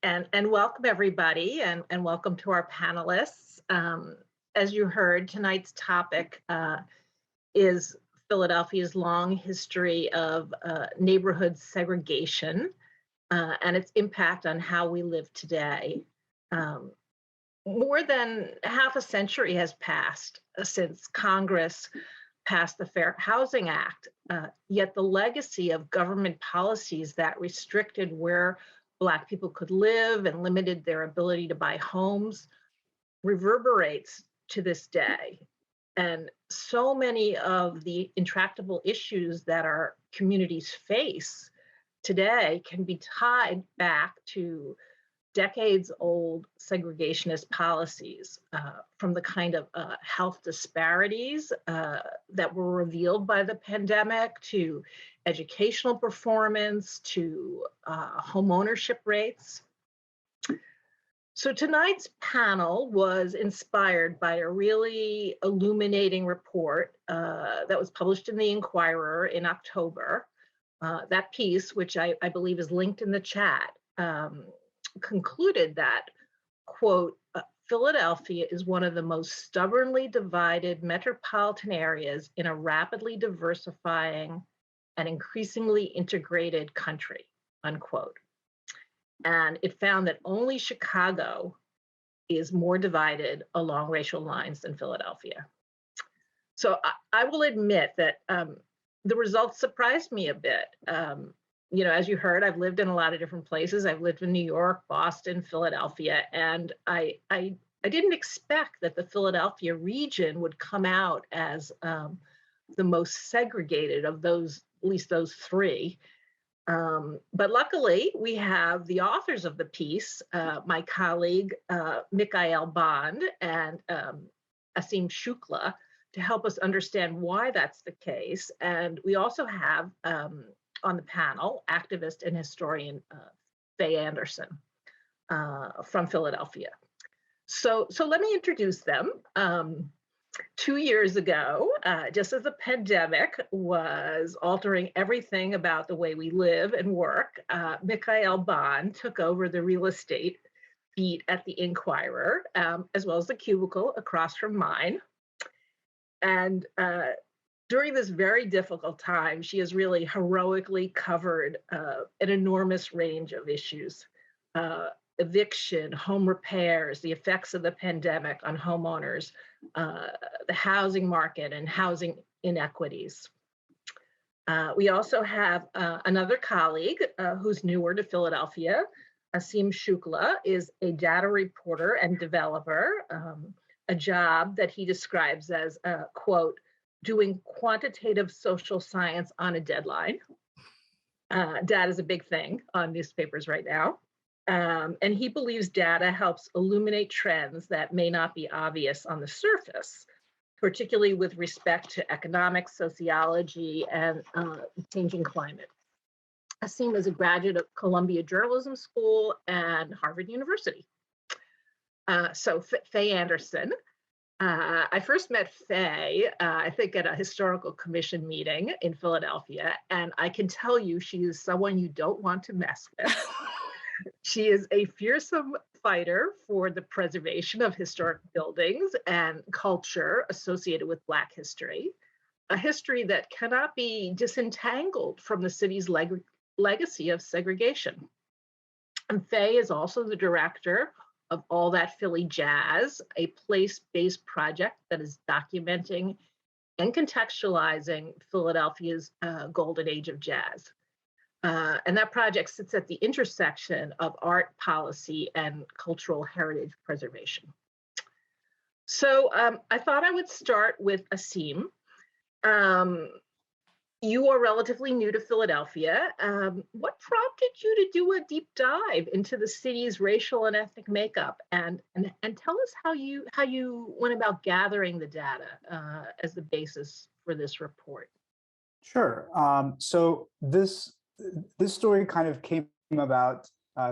And welcome everybody, and welcome to our panelists. As you heard, tonight's topic is Philadelphia's long history of neighborhood segregation and its impact on how we live today. More than half a century has passed since Congress passed the Fair Housing Act, yet the legacy of government policies that restricted where Black people could live and limited their ability to buy homes reverberates to this day. And so many of the intractable issues that our communities face today can be tied back to decades-old segregationist policies, from the kind of health disparities that were revealed by the pandemic, to educational performance, to home ownership rates. So tonight's panel was inspired by a really illuminating report that was published in the Inquirer in October. That piece, which I believe is linked in the chat, concluded that, quote, Philadelphia is one of the most stubbornly divided metropolitan areas in a rapidly diversifying and increasingly integrated country, unquote. And it found that only Chicago is more divided along racial lines than Philadelphia. So I will admit that the results surprised me a bit. You know, as you heard, I've lived in a lot of different places. I've lived in New York, Boston, Philadelphia, and I didn't expect that the Philadelphia region would come out as the most segregated of those, at least those three. But luckily, we have the authors of the piece, my colleague, Michaelle Bond and Aseem Shukla, to help us understand why that's the case. And we also have on the panel, activist and historian Faye Anderson from Philadelphia. So let me introduce them. 2 years ago, just as the pandemic was altering everything about the way we live and work, Michaelle Bond took over the real estate beat at the Inquirer, as well as the cubicle across from mine. And during this very difficult time, she has really heroically covered an enormous range of issues: eviction, home repairs, the effects of the pandemic on homeowners, the housing market, and housing inequities. We also have another colleague who's newer to Philadelphia. Aseem Shukla is a data reporter and developer, a job that he describes as, quote, doing quantitative social science on a deadline. Data is a big thing on newspapers right now. And he believes data helps illuminate trends that may not be obvious on the surface, particularly with respect to economics, sociology, and changing climate. Aseem is a graduate of Columbia Journalism School and Harvard University. So Faye Anderson. I first met Faye, I think at a historical commission meeting in Philadelphia, and I can tell you she is someone you don't want to mess with. She is a fearsome fighter for the preservation of historic buildings and culture associated with Black history, a history that cannot be disentangled from the city's legacy of segregation. And Faye is also the director of All That Philly Jazz, a place-based project that is documenting and contextualizing Philadelphia's golden age of jazz. And that project sits at the intersection of art policy and cultural heritage preservation. So I thought I would start with Aseem. You are relatively new to Philadelphia. What prompted you to do a deep dive into the city's racial and ethnic makeup? And tell us how you went about gathering the data as the basis for this report. Sure. So this story kind of came about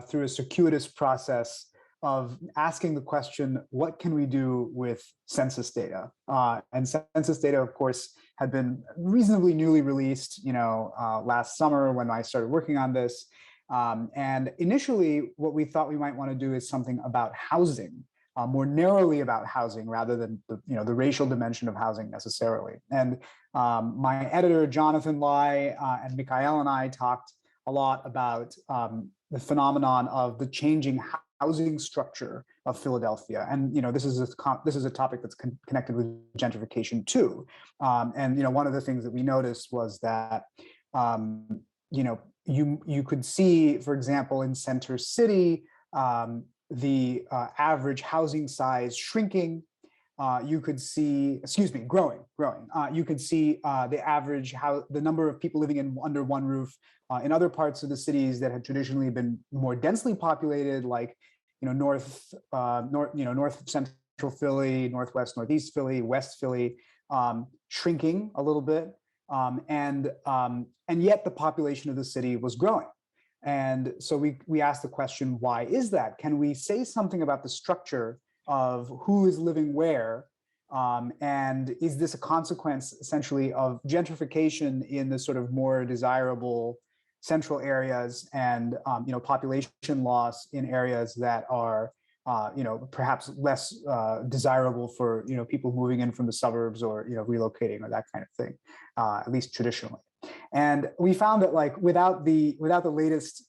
through a circuitous process of asking the question, what can we do with census data? And census data, of course, had been reasonably newly released, last summer when I started working on this. And initially, what we thought we might want to do is something about housing, more narrowly about housing rather than the racial dimension of housing necessarily. And my editor, Jonathan Lai, and Michaelle and I talked a lot about the phenomenon of the changing housing structure of Philadelphia. And this is a topic that's connected with gentrification too. And one of the things that we noticed was that you could see, for example, in Center City, the average housing size shrinking. You could see, growing. You could see the number of people living under one roof in other parts of the cities that had traditionally been more densely populated, like north central Philly, northwest, northeast Philly, west Philly, shrinking a little bit, and yet the population of the city was growing. And so we asked the question, why is that? Can we say something about the structure of who is living where? And is this a consequence essentially of gentrification in the sort of more desirable central areas and population loss in areas that are perhaps less desirable for people moving in from the suburbs or relocating or that kind of thing, at least traditionally. And we found that without the latest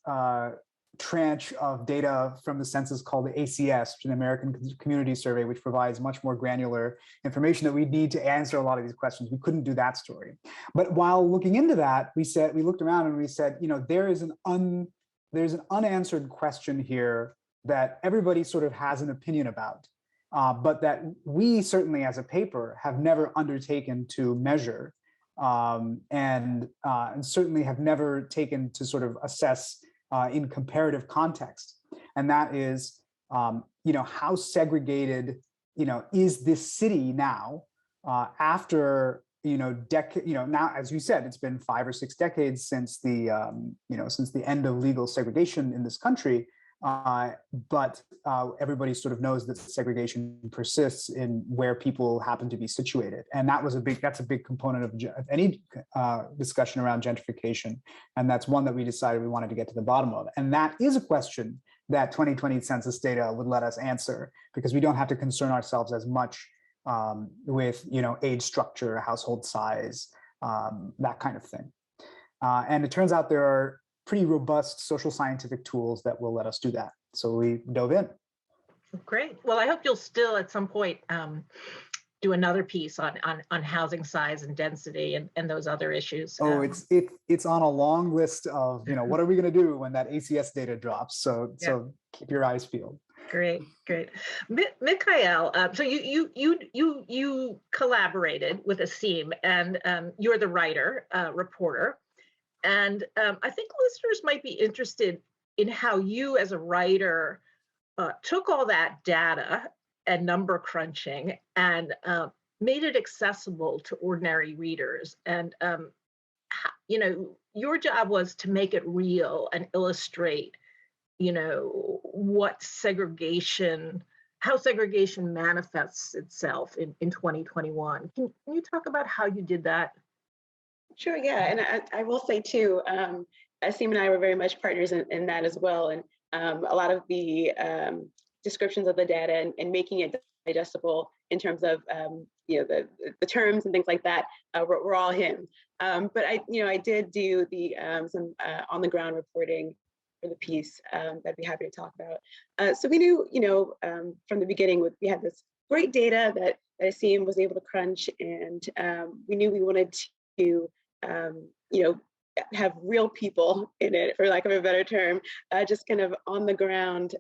tranche of data from the census called the ACS, which is an American Community Survey, which provides much more granular information that we need to answer a lot of these questions, we couldn't do that story. But while looking into that, we looked around and we said, there's an unanswered question here that everybody sort of has an opinion about, but that we certainly as a paper have never undertaken to measure, and certainly have never taken to sort of assess in comparative context. And that is, how segregated, is this city now after, now, as you said, it's been 5 or 6 decades since the end of legal segregation in this country. But everybody sort of knows that segregation persists in where people happen to be situated, and that's a big component of any discussion around gentrification, and that's one that we decided we wanted to get to the bottom of. And that is a question that 2020 census data would let us answer, because we don't have to concern ourselves as much with age structure, household size, that kind of thing. And it turns out there are pretty robust social scientific tools that will let us do that. So we dove in. Great. Well, I hope you'll still at some point do another piece on housing size and density and those other issues. Oh, it's on a long list of what are we going to do when that ACS data drops. So keep your eyes peeled. Great. Michaelle, so you collaborated with Aseem, and you're the writer, reporter. And I think listeners might be interested in how you as a writer took all that data and number crunching and made it accessible to ordinary readers. And, your job was to make it real and illustrate, how segregation manifests itself in 2021. Can you talk about how you did that? Sure, yeah, and I will say too, Aseem and I were very much partners in that as well, and a lot of the descriptions of the data and making it digestible in terms of the terms and things like that were all him. But I did do the some on the ground reporting for the piece that I'd be happy to talk about. So we knew from the beginning we had this great data that Aseem was able to crunch, and we knew we wanted to have real people in it, for lack of a better term, just kind of on the ground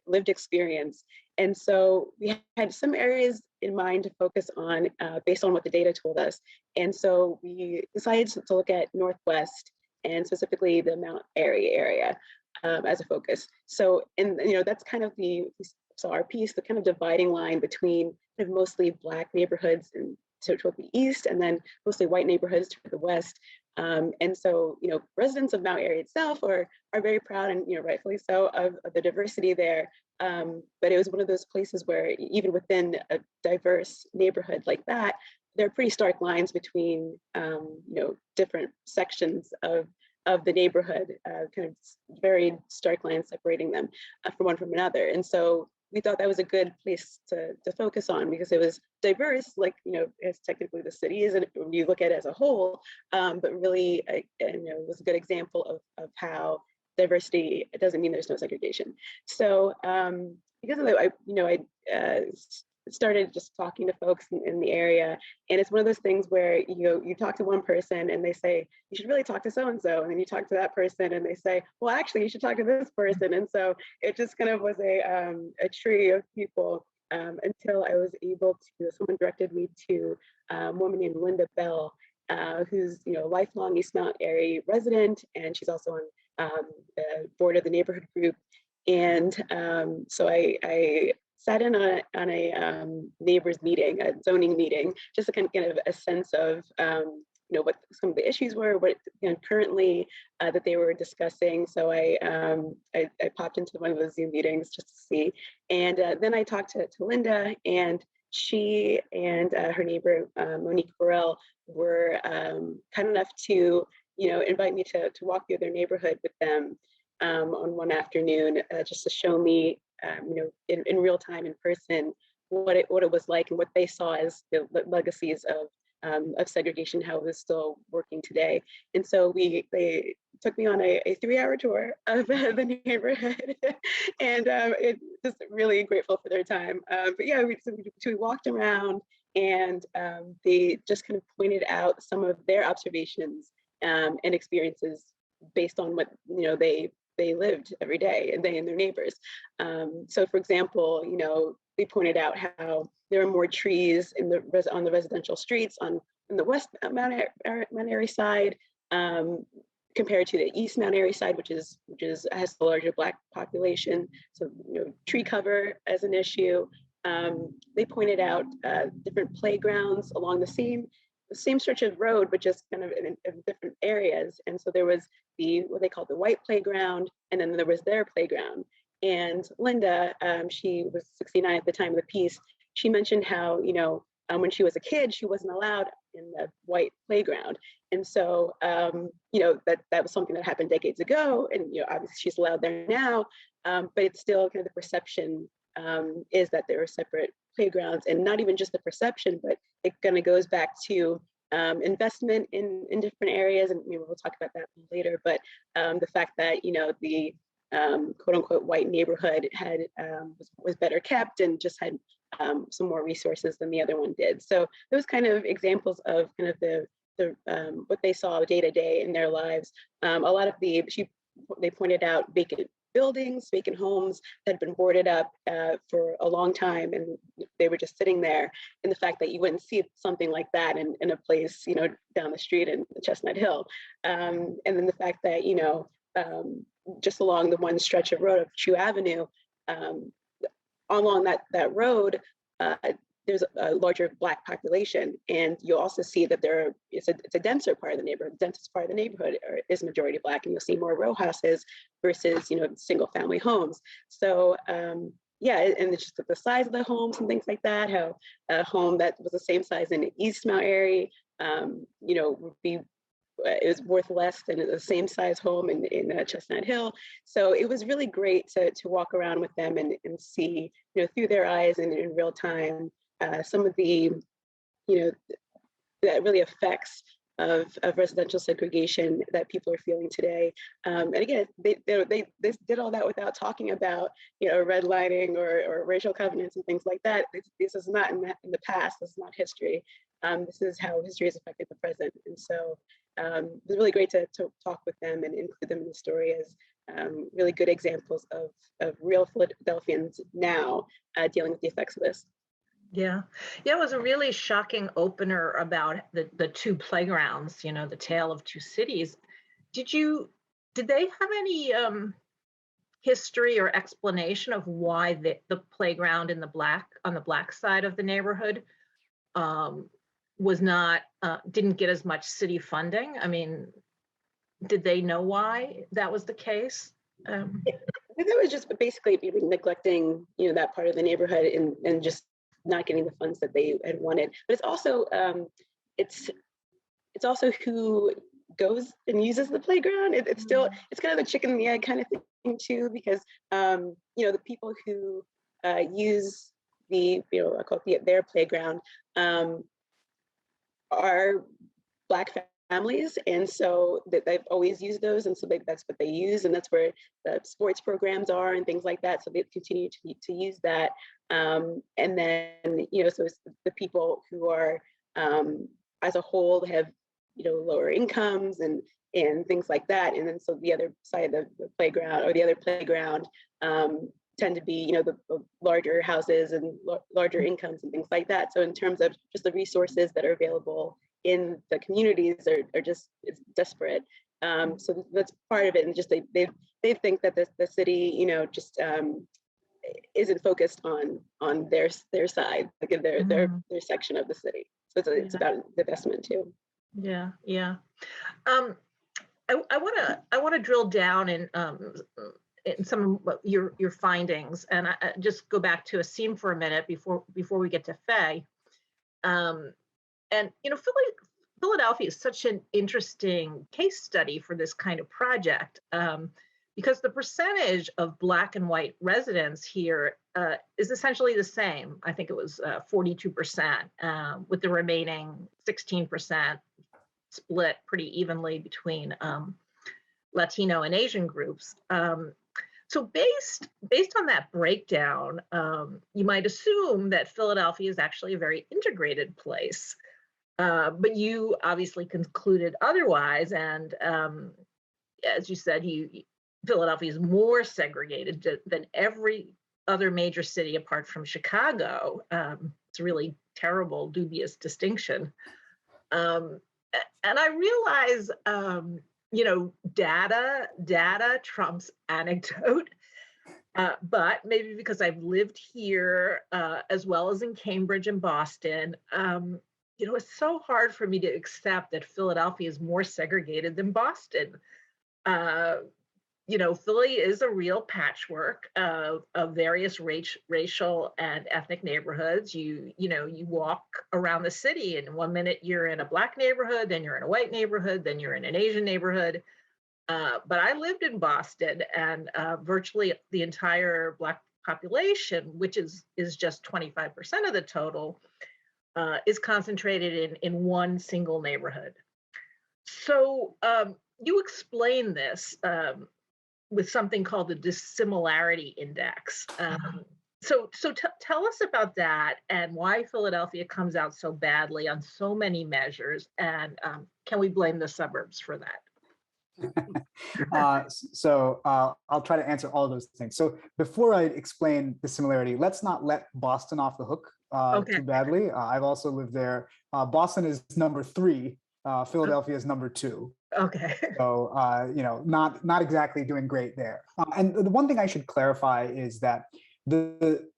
lived experience. And so we had some areas in mind to focus on based on what the data told us. And so we decided to look at Northwest and specifically the Mount Airy area as a focus. So, and that's kind of our piece, the kind of dividing line between kind of mostly Black neighborhoods and toward the east, and then mostly white neighborhoods toward the west. And so, residents of Mount Airy itself are very proud, and rightfully so, of the diversity there. But it was one of those places where even within a diverse neighborhood like that, there are pretty stark lines between different sections of of the neighborhood, kind of very stark lines separating them from one from another. And so we thought that was a good place to focus on, because it was diverse, like, as technically the city is, and when you look at it as a whole, but really, it was a good example of how diversity, it doesn't mean there's no segregation. So because of that, I started just talking to folks in the area, and it's one of those things where you talk to one person and they say you should really talk to so and so, and then you talk to that person and they say, well, actually you should talk to this person. And so it just kind of was a tree of people, until I was able to, someone directed me to a woman named Linda Bell, who's a lifelong East Mount area resident, and she's also on the board of the neighborhood group. And so I sat in on a neighbors meeting, a zoning meeting, just to kind of get a sense of what some of the issues were, what currently that they were discussing. So I popped into one of those Zoom meetings just to see, and then I talked to Linda, and she and her neighbor Monique Burrell were kind enough to invite me to walk through their neighborhood with them on one afternoon, just to show me in real time, in person, what it was like and what they saw as the legacies of segregation, how it was still working today. And so they took me on a 3-hour tour of the neighborhood, and it just really grateful for their time. But yeah, we walked around, and they just kind of pointed out some of their observations and experiences based on what they lived every day, and they and their neighbors. So for example, they pointed out how there are more trees on the residential streets on the West Mount Airy side compared to the East Mount Airy side, which has the larger Black population. So tree cover as an issue. They pointed out different playgrounds along the same stretch of road, but just kind of in different areas. And so there was what they called the white playground, and then there was their playground. And Linda, she was 69 at the time of the piece. She mentioned how, when she was a kid, she wasn't allowed in the white playground. And so, that was something that happened decades ago. And, obviously she's allowed there now, but it's still kind of the perception is that there are separate playgrounds, and not even just the perception, but it kind of goes back to investment in different areas. And we'll talk about that later. But the fact that, the quote unquote white neighborhood was better kept and just had some more resources than the other one did. So those kind of examples of kind of the what they saw day to day in their lives. A lot of they pointed out vacant buildings, vacant homes that had been boarded up for a long time, and they were just sitting there. And the fact that you wouldn't see something like that in a place, down the street in Chestnut Hill. And then the fact that, just along the one stretch of road of Chew Avenue, along that road, there's a larger Black population, and you'll also see that it's a denser part of the neighborhood. The densest part of the neighborhood is majority Black, and you'll see more row houses versus single family homes. So yeah, and it's just the size of the homes and things like that. How a home that was the same size in the East Mount area, would be it was worth less than the same size home in Chestnut Hill. So it was really great to walk around with them and see, through their eyes and in real time, some of the, that really effects of residential segregation that people are feeling today. And again, they did all that without talking about, redlining or racial covenants and things like that. This is not in the past. This is not history. This is how history has affected the present. And so it was really great to talk with them and include them in the story as really good examples of real Philadelphians now dealing with the effects of this. Yeah, it was a really shocking opener about the two playgrounds, the tale of two cities. Did they have any history or explanation of why the playground on the Black side of the neighborhood didn't get as much city funding? I mean, did they know why that was the case? I think it was just basically people neglecting, that part of the neighborhood and just not getting the funds that they had wanted. But it's also who goes and uses the playground. It's still, it's kind of the chicken and the egg kind of thing too, because you know, the people who use the, you know, I call it their playground, are Black families, and so they've always used those, and so that's what they use, and that's where the sports programs are and things like that. So they continue to use that, and then, you know, so it's the people who are as a whole have, you know, lower incomes and things like that, and then so the other side of the playground, or the other playground, tend to be, you know, the larger houses and larger incomes and things like that. So in terms of just the resources that are available in the communities are just, it's desperate. So that's part of it, and just they think that the city, you know, just isn't focused on their side, like their section of the city. So it's about divestment too. Yeah, yeah. I want to drill down in some of your findings, and I just go back to Aseem for a minute before we get to Faye. And you know, Philadelphia is such an interesting case study for this kind of project, because the percentage of Black and white residents here is essentially the same. I think it was 42%, with the remaining 16% split pretty evenly between Latino and Asian groups. So based on that breakdown, you might assume that Philadelphia is actually a very integrated place. But you obviously concluded otherwise, and as you said, Philadelphia is more segregated than every other major city apart from Chicago. It's a really terrible, dubious distinction. And I realize, you know, data trumps anecdote, but maybe because I've lived here as well as in Cambridge and Boston, you know, it's so hard for me to accept that Philadelphia is more segregated than Boston. You know, Philly is a real patchwork of various racial and ethnic neighborhoods. You know, you walk around the city, and 1 minute you're in a Black neighborhood, then you're in a white neighborhood, then you're in an Asian neighborhood. But I lived in Boston, and virtually the entire Black population, which is just 25% of the total, is concentrated in one single neighborhood. So you explain this with something called the dissimilarity index. So tell us about that and why Philadelphia comes out so badly on so many measures, and can we blame the suburbs for that? So I'll try to answer all of those things. So before I explain the similarity, let's not let Boston off the hook too badly. I've also lived there. Boston is number 3. Philadelphia is number 2. Okay. So you know, not exactly doing great there. And the one thing I should clarify is that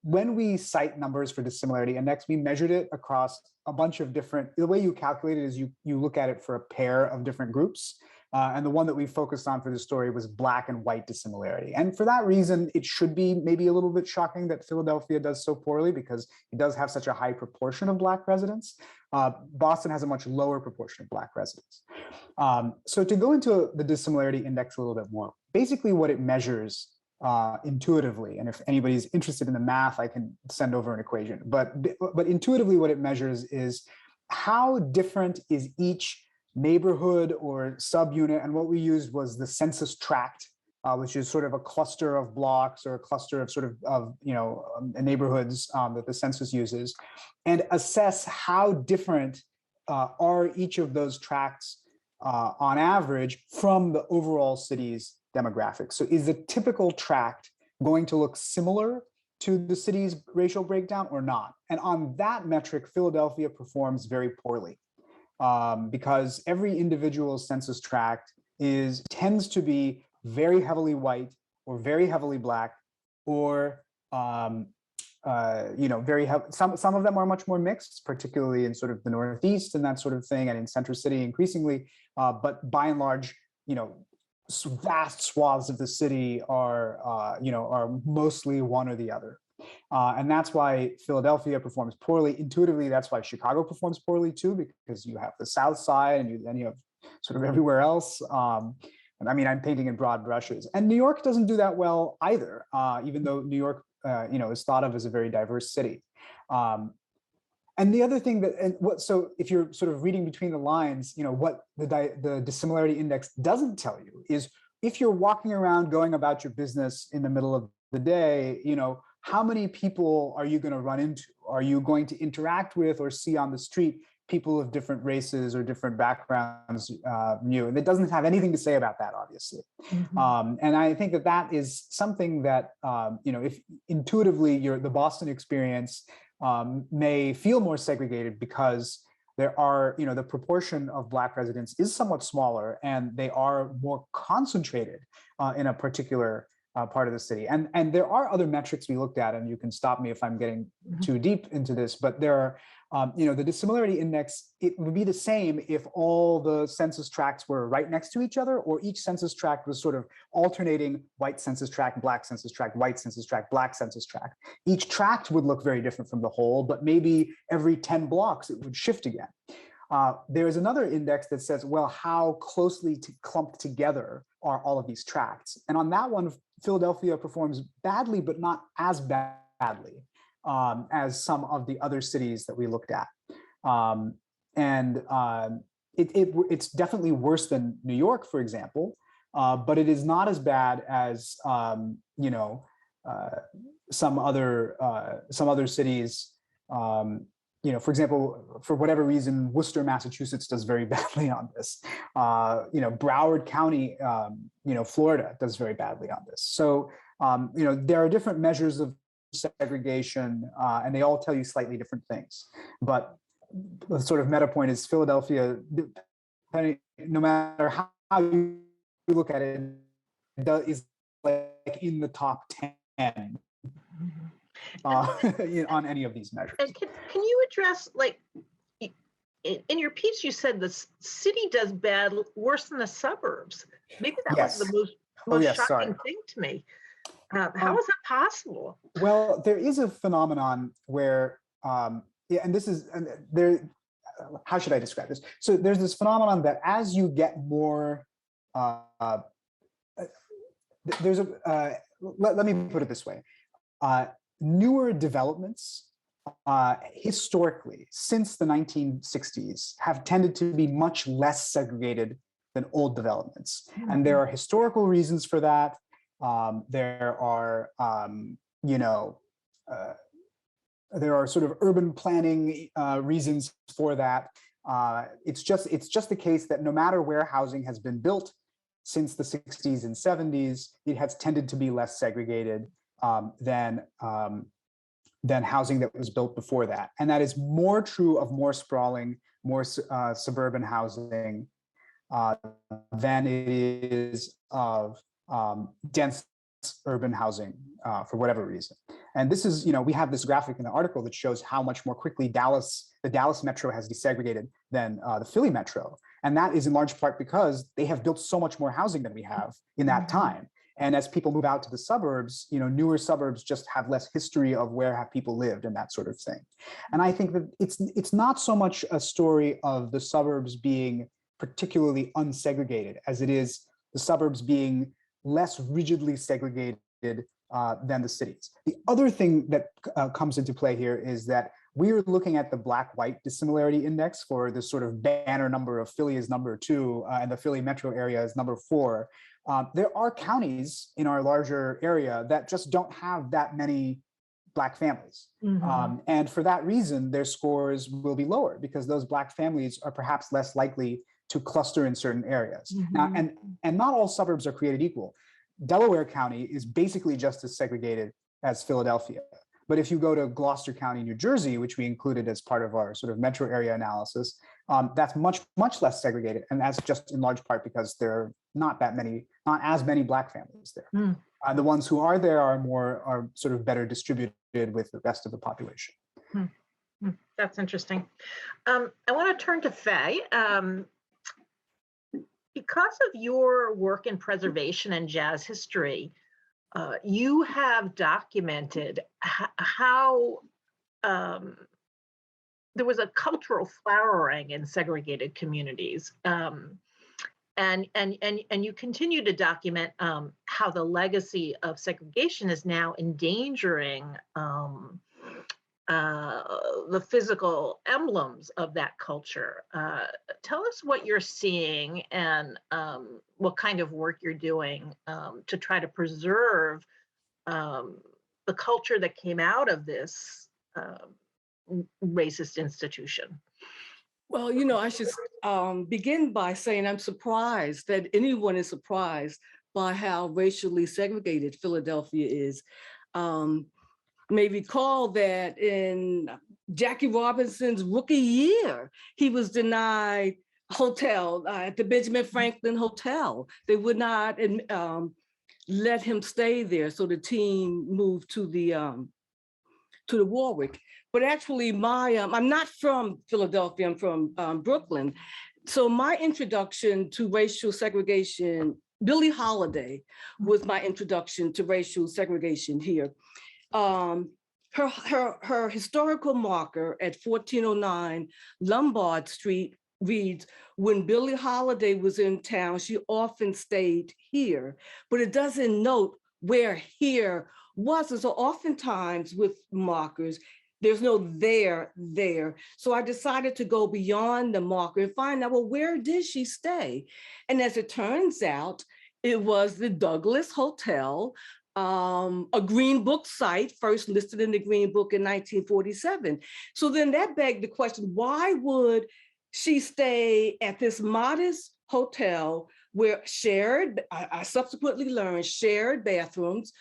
when we cite numbers for dissimilarity index, we measured it across a bunch of different. The way you calculate it is you look at it for a pair of different groups. And the one that we focused on for this story was Black and white dissimilarity. And for that reason, it should be maybe a little bit shocking that Philadelphia does so poorly, because it does have such a high proportion of Black residents. Boston has a much lower proportion of Black residents. So to go into the dissimilarity index a little bit more, basically what it measures intuitively, and if anybody's interested in the math, I can send over an equation. But intuitively what it measures is how different is each neighborhood or subunit, and what we used was the census tract, which is sort of a cluster of blocks or a cluster of neighborhoods that the census uses, and assess how different are each of those tracts on average from the overall city's demographics. So is the typical tract going to look similar to the city's racial breakdown or not? And on that metric, Philadelphia performs very poorly. Because every individual census tract tends to be very heavily white or very heavily Black, or some of them are much more mixed, particularly in sort of the Northeast and that sort of thing, and in Center City increasingly. But by and large, you know, vast swaths of the city are mostly one or the other. And that's why Philadelphia performs poorly. Intuitively, that's why Chicago performs poorly too, because you have the South Side, and then you have sort of everywhere else. And I mean, I'm painting in broad brushes. And New York doesn't do that well either, even though New York, is thought of as a very diverse city. And the other thing so if you're sort of reading between the lines, what the dissimilarity index doesn't tell you is if you're walking around going about your business in the middle of the day, how many people are you going to run into? Are you going to interact with or see on the street people of different races or different backgrounds you? And it doesn't have anything to say about that, obviously. Mhm. And I think that is something that, if intuitively the Boston experience may feel more segregated because there are, the proportion of Black residents is somewhat smaller and they are more concentrated in a particular part of the city. And there are other metrics we looked at, and you can stop me if I'm getting too deep into this, but there are, the dissimilarity index, it would be the same if all the census tracts were right next to each other, or each census tract was sort of alternating white census tract, Black census tract, white census tract, Black census tract. Each tract would look very different from the whole, but maybe every 10 blocks it would shift again. There is another index that says, well, how closely clumped together are all of these tracts? And on that one, Philadelphia performs badly, but not as badly as some of the other cities that we looked at. It's definitely worse than New York, for example, but it is not as bad as some other cities. For example, for whatever reason, Worcester, Massachusetts does very badly on this. Broward County, Florida does very badly on this. So, there are different measures of segregation, and they all tell you slightly different things. But the sort of meta point is Philadelphia, no matter how you look at it, is like in the top 10 on any of these measures. And can you address, like, in your piece, you said the city does worse than the suburbs. Maybe that was the most shocking thing to me. How is that possible? Well, there is a phenomenon where, and this is, how should I describe this? So there's this phenomenon that as you get more, let me put it this way. Newer developments historically, since the 1960s, have tended to be much less segregated than old developments. And there are historical reasons for that. There are sort of urban planning reasons for that. It's just the case that no matter where housing has been built since the 60s and 70s, it has tended to be less segregated than housing that was built before that. And that is more true of more sprawling, more suburban housing than it is of dense urban housing for whatever reason. And this is, we have this graphic in the article that shows how much more quickly the Dallas metro has desegregated than the Philly metro. And that is in large part because they have built so much more housing than we have in that time. And as people move out to the suburbs, newer suburbs just have less history of where have people lived and that sort of thing. And I think that it's not so much a story of the suburbs being particularly unsegregated as it is the suburbs being less rigidly segregated than the cities. The other thing that comes into play here is that we are looking at the Black-White dissimilarity index for the sort of banner number of Philly is number 2 and the Philly metro area is number 4. There are counties in our larger area that just don't have that many Black families. And for that reason, their scores will be lower because those Black families are perhaps less likely to cluster in certain areas. Now, and not all suburbs are created equal. Delaware County is basically just as segregated as Philadelphia. But if you go to Gloucester County, New Jersey, which we included as part of our sort of metro area analysis, that's much, much less segregated. And that's just in large part because there are not as many Black families there. The ones who are there are sort of better distributed with the rest of the population. That's interesting. I want to turn to Faye. Because of your work in preservation and jazz history, you have documented how there was a cultural flowering in segregated communities. and you continue to document how the legacy of segregation is now endangering the physical emblems of that culture. Tell us what you're seeing and what kind of work you're doing to try to preserve the culture that came out of this racist institution. Well, I should begin by saying I'm surprised that anyone is surprised by how racially segregated Philadelphia is. May recall that in Jackie Robinson's rookie year, he was denied a hotel at the Benjamin Franklin Hotel. They would not let him stay there, so the team moved to the Warwick. But actually, I'm not from Philadelphia. I'm from Brooklyn. So my introduction to racial segregation, Billie Holiday was my introduction to racial segregation here. Her historical marker at 1409 Lombard Street reads, when Billie Holiday was in town, she often stayed here, but it doesn't note where here was. And so oftentimes with markers, there's no there. So I decided to go beyond the marker and find out, well, where did she stay? And as it turns out, it was the Douglas Hotel, a Green Book site, first listed in the Green Book in 1947. So then that begged the question, why would she stay at this modest hotel where I subsequently learned, shared bathrooms?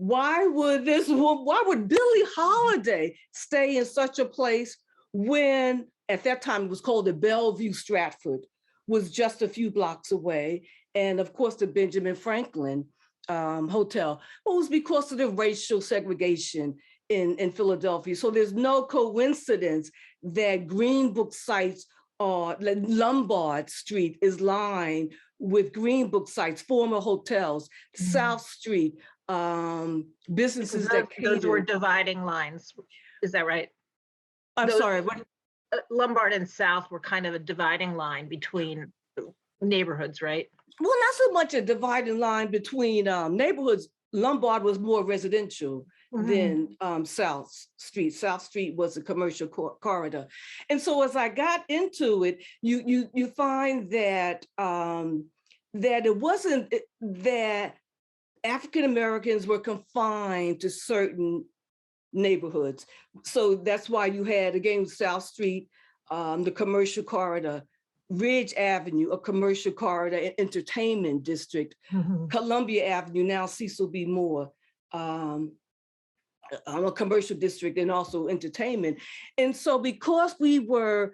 Why would Billie Holiday stay in such a place when, at that time it was called the Bellevue Stratford, was just a few blocks away? And of course, the Benjamin Franklin Hotel. Well, it was because of the racial segregation in Philadelphia. So there's no coincidence that Green Book sites or Lombard Street is lined with Green Book sites, former hotels, South Street, businesses those were dividing lines. Is that right? I'm sorry, what? Lombard and South were kind of a dividing line between neighborhoods, right? Well, not so much a dividing line between neighborhoods. Lombard was more residential than South Street. South Street was a commercial corridor. And so as I got into it, you find that that it wasn't that African Americans were confined to certain neighborhoods. So that's why you had, again, South Street, the commercial corridor, Ridge Avenue, a commercial corridor, entertainment district, Columbia Avenue, now Cecil B. Moore, a commercial district and also entertainment. And so because we were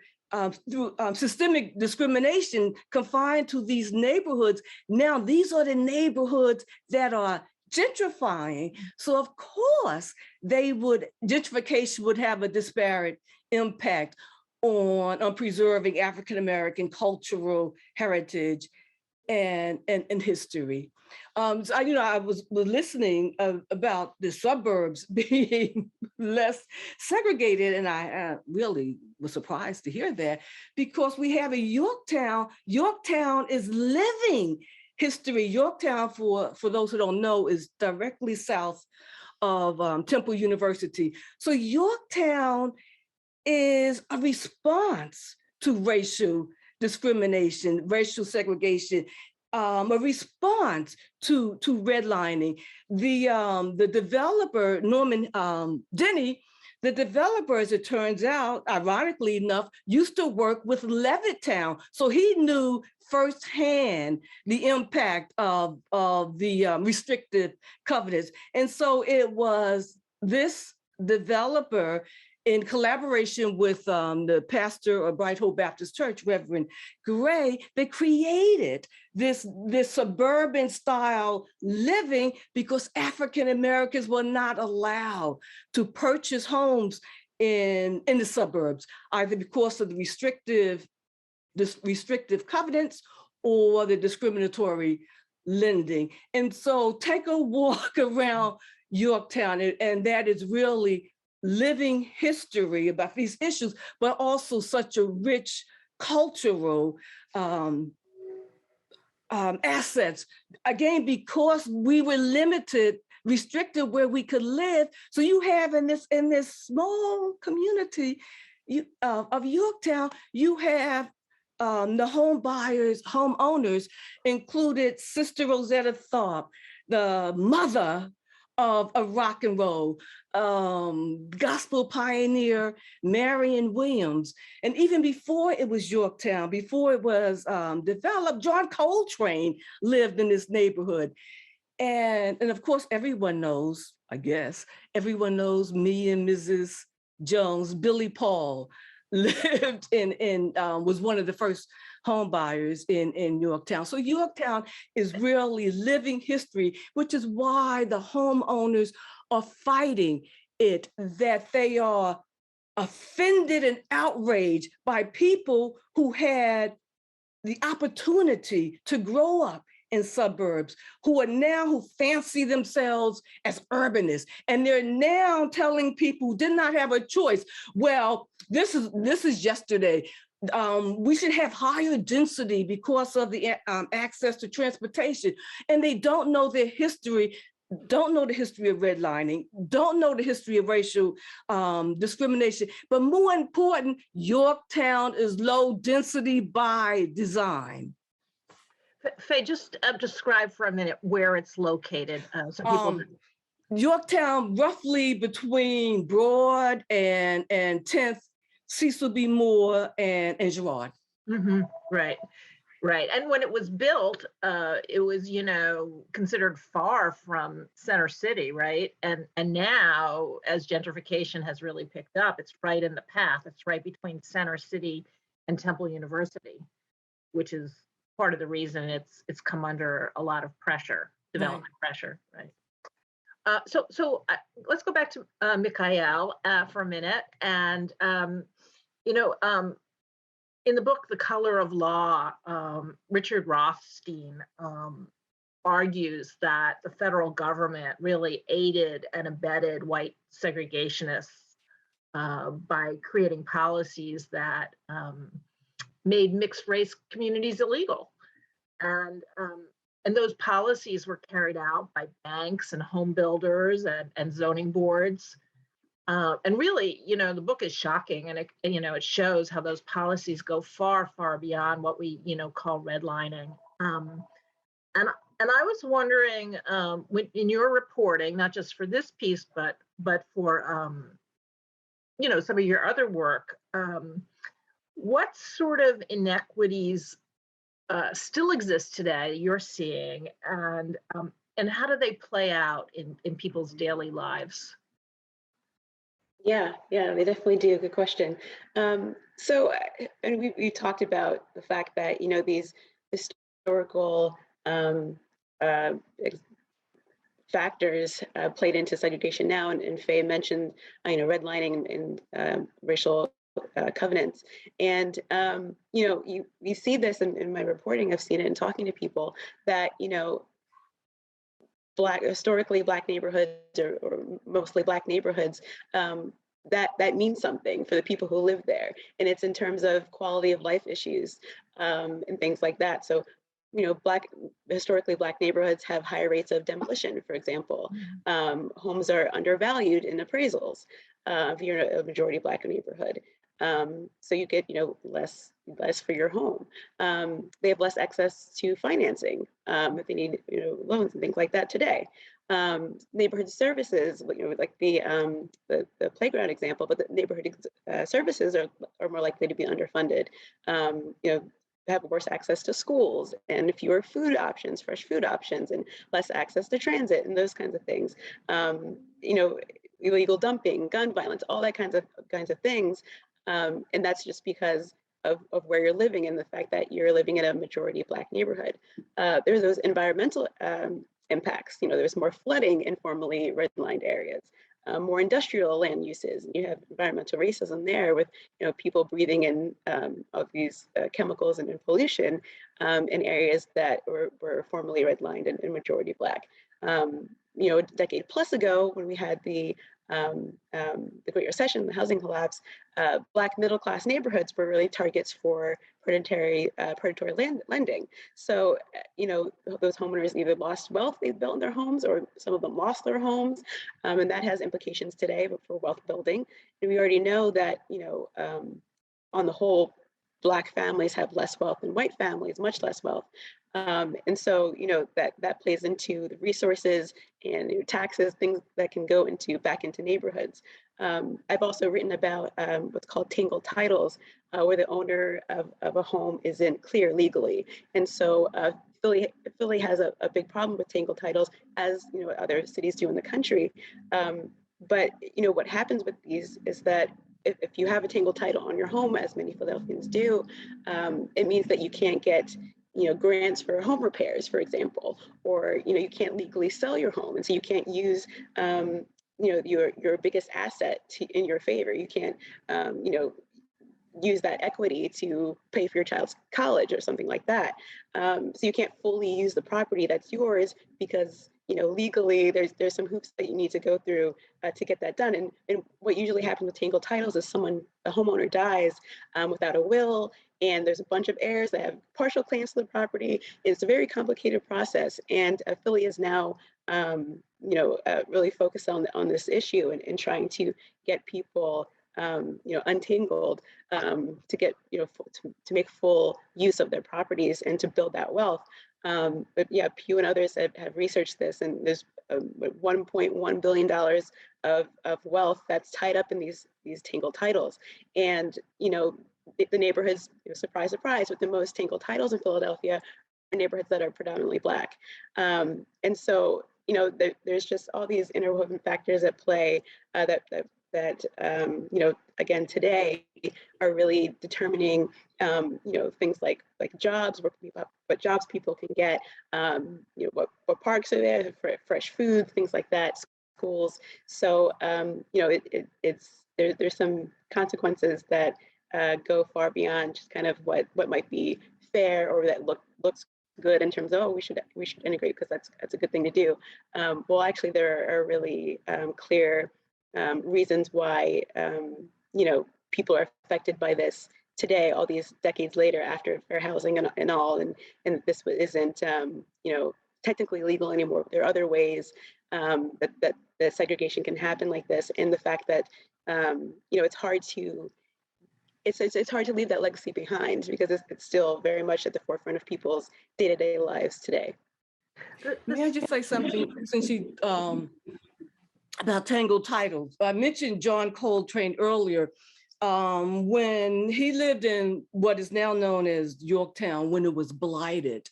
through systemic discrimination confined to these neighborhoods, now these are the neighborhoods that are gentrifying. So of course, gentrification would have a disparate impact on preserving African-American cultural heritage and history. So I was listening about the suburbs being less segregated, and I really was surprised to hear that, because we have a Yorktown. Yorktown is living history. Yorktown, for those who don't know, is directly south of Temple University. So Yorktown is a response to racial discrimination, racial segregation, a response to redlining. The developer, Norman Denny, the developer, as it turns out, ironically enough, used to work with Levittown. So he knew firsthand the impact of the restrictive covenants. And so it was this developer, in collaboration with the pastor of Bright Hope Baptist Church, Reverend Gray, they created this suburban style living, because African Americans were not allowed to purchase homes in the suburbs, either because of the restrictive covenants or the discriminatory lending. And so take a walk around Yorktown, and that is really living history about these issues, but also such a rich cultural assets, again, because we were limited, restricted where we could live. So you have in this small community of Yorktown, you have the homeowners included Sister Rosetta Tharpe, the mother of rock and roll, gospel pioneer Marion Williams. And even before it was Yorktown, before it was developed, John Coltrane lived in this neighborhood. And of course, everyone knows, I guess, everyone knows me and Mrs. Jones. Billy Paul lived was one of the first home buyers in Yorktown. So Yorktown is really living history, which is why the homeowners are fighting it, that they are offended and outraged by people who had the opportunity to grow up in suburbs, who fancy themselves as urbanists, and they're now telling people who did not have a choice, well, this is yesterday. We should have higher density because of the access to transportation, and they don't know their history, don't know the history of redlining, don't know the history of racial discrimination, but more important, Yorktown is low density by design. Faye, just describe for a minute where it's located, so people. Yorktown, roughly between Broad and 10th, Cecil B. Moore and Girard. Mm-hmm. Right. And when it was built, it was, considered far from Center City, right? And now, as gentrification has really picked up, it's right in the path. It's right between Center City and Temple University, which is part of the reason it's come under a lot of pressure, development pressure, right? So let's go back to Michaelle for a minute. And, in the book, The Color of Law, Richard Rothstein argues that the federal government really aided and abetted white segregationists by creating policies that made mixed race communities illegal. And those policies were carried out by banks and home builders and zoning boards. And really, the book is shocking, and it shows how those policies go far, far beyond what we, call redlining. And I was wondering, in your reporting, not just for this piece, but for, some of your other work, what sort of inequities still exist today you're seeing, and how do they play out in people's daily lives? Yeah, they definitely do. Good question. So, and we talked about the fact that, these historical factors played into segregation now, and Faye mentioned, redlining and racial covenants. And, you see this in my reporting. I've seen it in talking to people that, historically Black neighborhoods or mostly Black neighborhoods, that means something for the people who live there. And it's in terms of quality of life issues and things like that. So, historically Black neighborhoods have higher rates of demolition, for example. Homes are undervalued in appraisals if you're in a majority Black neighborhood. So you get, less for your home. They have less access to financing if they need, loans and things like that today. Neighborhood services, like the playground example, but the neighborhood services are more likely to be underfunded. Have worse access to schools and fewer food options, fresh food options, and less access to transit and those kinds of things. Illegal dumping, gun violence, all that kinds of things. And that's just because of where you're living and the fact that you're living in a majority Black neighborhood. There's those environmental impacts. There's more flooding in formerly redlined areas, more industrial land uses. You have environmental racism there with people breathing in of these chemicals and pollution in areas that were formerly redlined and majority Black. A decade plus ago, when we had the the Great Recession, the housing collapse, Black middle-class neighborhoods were really targets for predatory lending. So, those homeowners either lost wealth they built in their homes, or some of them lost their homes, and that has implications today for wealth building. And we already know that, on the whole, Black families have less wealth than white families, much less wealth. And so, that plays into the resources and taxes, things that can go back into neighborhoods. I've also written about what's called Tangle Titles, where the owner of a home isn't clear legally. And so Philly has a big problem with Tangle Titles, as other cities do in the country. But what happens with these is that if you have a Tangle Title on your home, as many Philadelphians do, it means that you can't get grants for home repairs, for example, or you can't legally sell your home, and so you can't use your biggest asset in your favor. You can't use that equity to pay for your child's college or something like that. So you can't fully use the property that's yours because legally there's some hoops that you need to go through to get that done. And what usually happens with Tangle Titles is the homeowner dies without a will, and there's a bunch of heirs that have partial claims to the property. It's a very complicated process, and Philly is now really focused on this issue and trying to get people untangled to get to make full use of their properties and to build that wealth. But yeah, Pew and others have researched this, and there's $1.1 billion of wealth that's tied up in these Tangle Titles. And the neighborhoods, surprise, surprise, with the most Tangle Titles in Philadelphia are neighborhoods that are predominantly Black. And so there's just all these interwoven factors at play that again today are really determining things like jobs, what jobs people can get, what parks are there for fresh food, things like that, schools. So there's some consequences that go far beyond just kind of what might be fair or that looks good in terms of, we should integrate because that's a good thing to do. Well, actually, there are really clear reasons why people are affected by this today, all these decades later, after fair housing and all, and this isn't technically legal anymore. There are other ways that segregation can happen like this, and the fact that it's hard to leave that legacy behind because it's still very much at the forefront of people's day-to-day lives today. May I just say something, since you about Tangle Titles? I mentioned John Coltrane earlier. When he lived in what is now known as Yorktown, when it was blighted,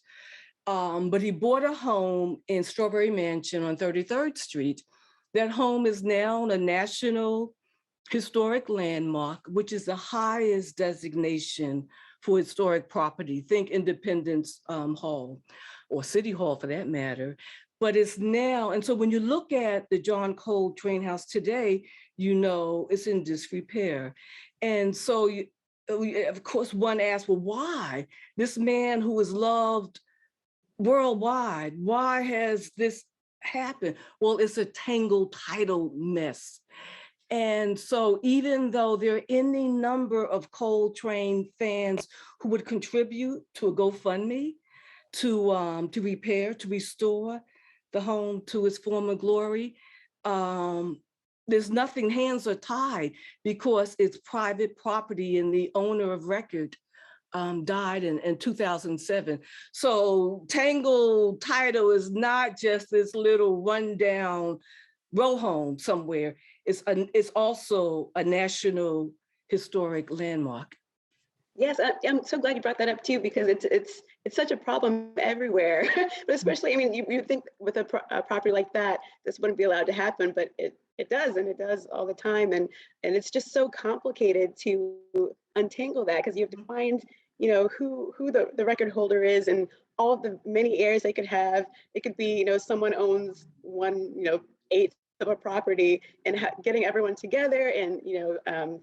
but he bought a home in Strawberry Mansion on 33rd Street. That home is now a National Historic Landmark, which is the highest designation for historic property. Think Independence Hall, or City Hall for that matter. But it's now, and so when you look at the John Coltrane House today, it's in disrepair. And so, of course, one asks, well, why? This man who is loved worldwide, why has this happened? Well, it's a Tangle Title mess. And so even though there are any number of Coltrane fans who would contribute to a GoFundMe to repair, to restore the home to its former glory, there's nothing, hands are tied because it's private property and the owner of record died in 2007. So Tangle Title is not just this little rundown row home somewhere. It's also a national historic landmark. Yes, I'm so glad you brought that up too, because it's such a problem everywhere. But especially, I mean, you think with a property like that, this wouldn't be allowed to happen, but it does, and it does all the time, and it's just so complicated to untangle that, because you have to find who the record holder is and all of the many heirs they could have. It could be someone owns 1/8 of a property, and getting everyone together and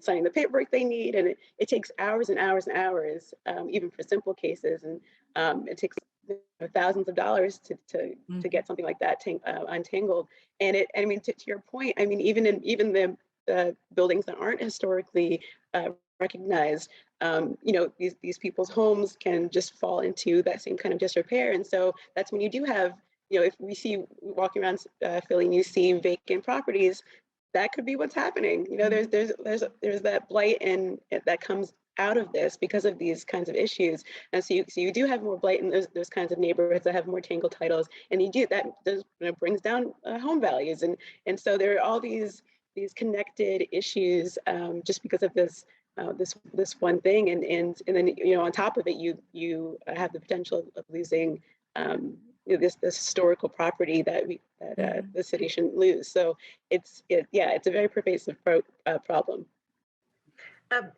signing the paperwork they need, and it takes hours and hours and hours, even for simple cases, and it takes thousands of dollars to get something like that untangled. And I mean, to your point, I mean, even the buildings that aren't historically recognized, these people's homes can just fall into that same kind of disrepair. And so that's when you do have, if we see walking around Philly and you see vacant properties, that could be what's happening. There's that blight and that comes out of this because of these kinds of issues. And so you do have more blight in those kinds of neighborhoods that have more tangle titles, and that brings down home values. And so there are all these connected issues just because of this one thing, and then on top of it you have the potential of losing this historical property that the city shouldn't lose. So it's a very pervasive problem.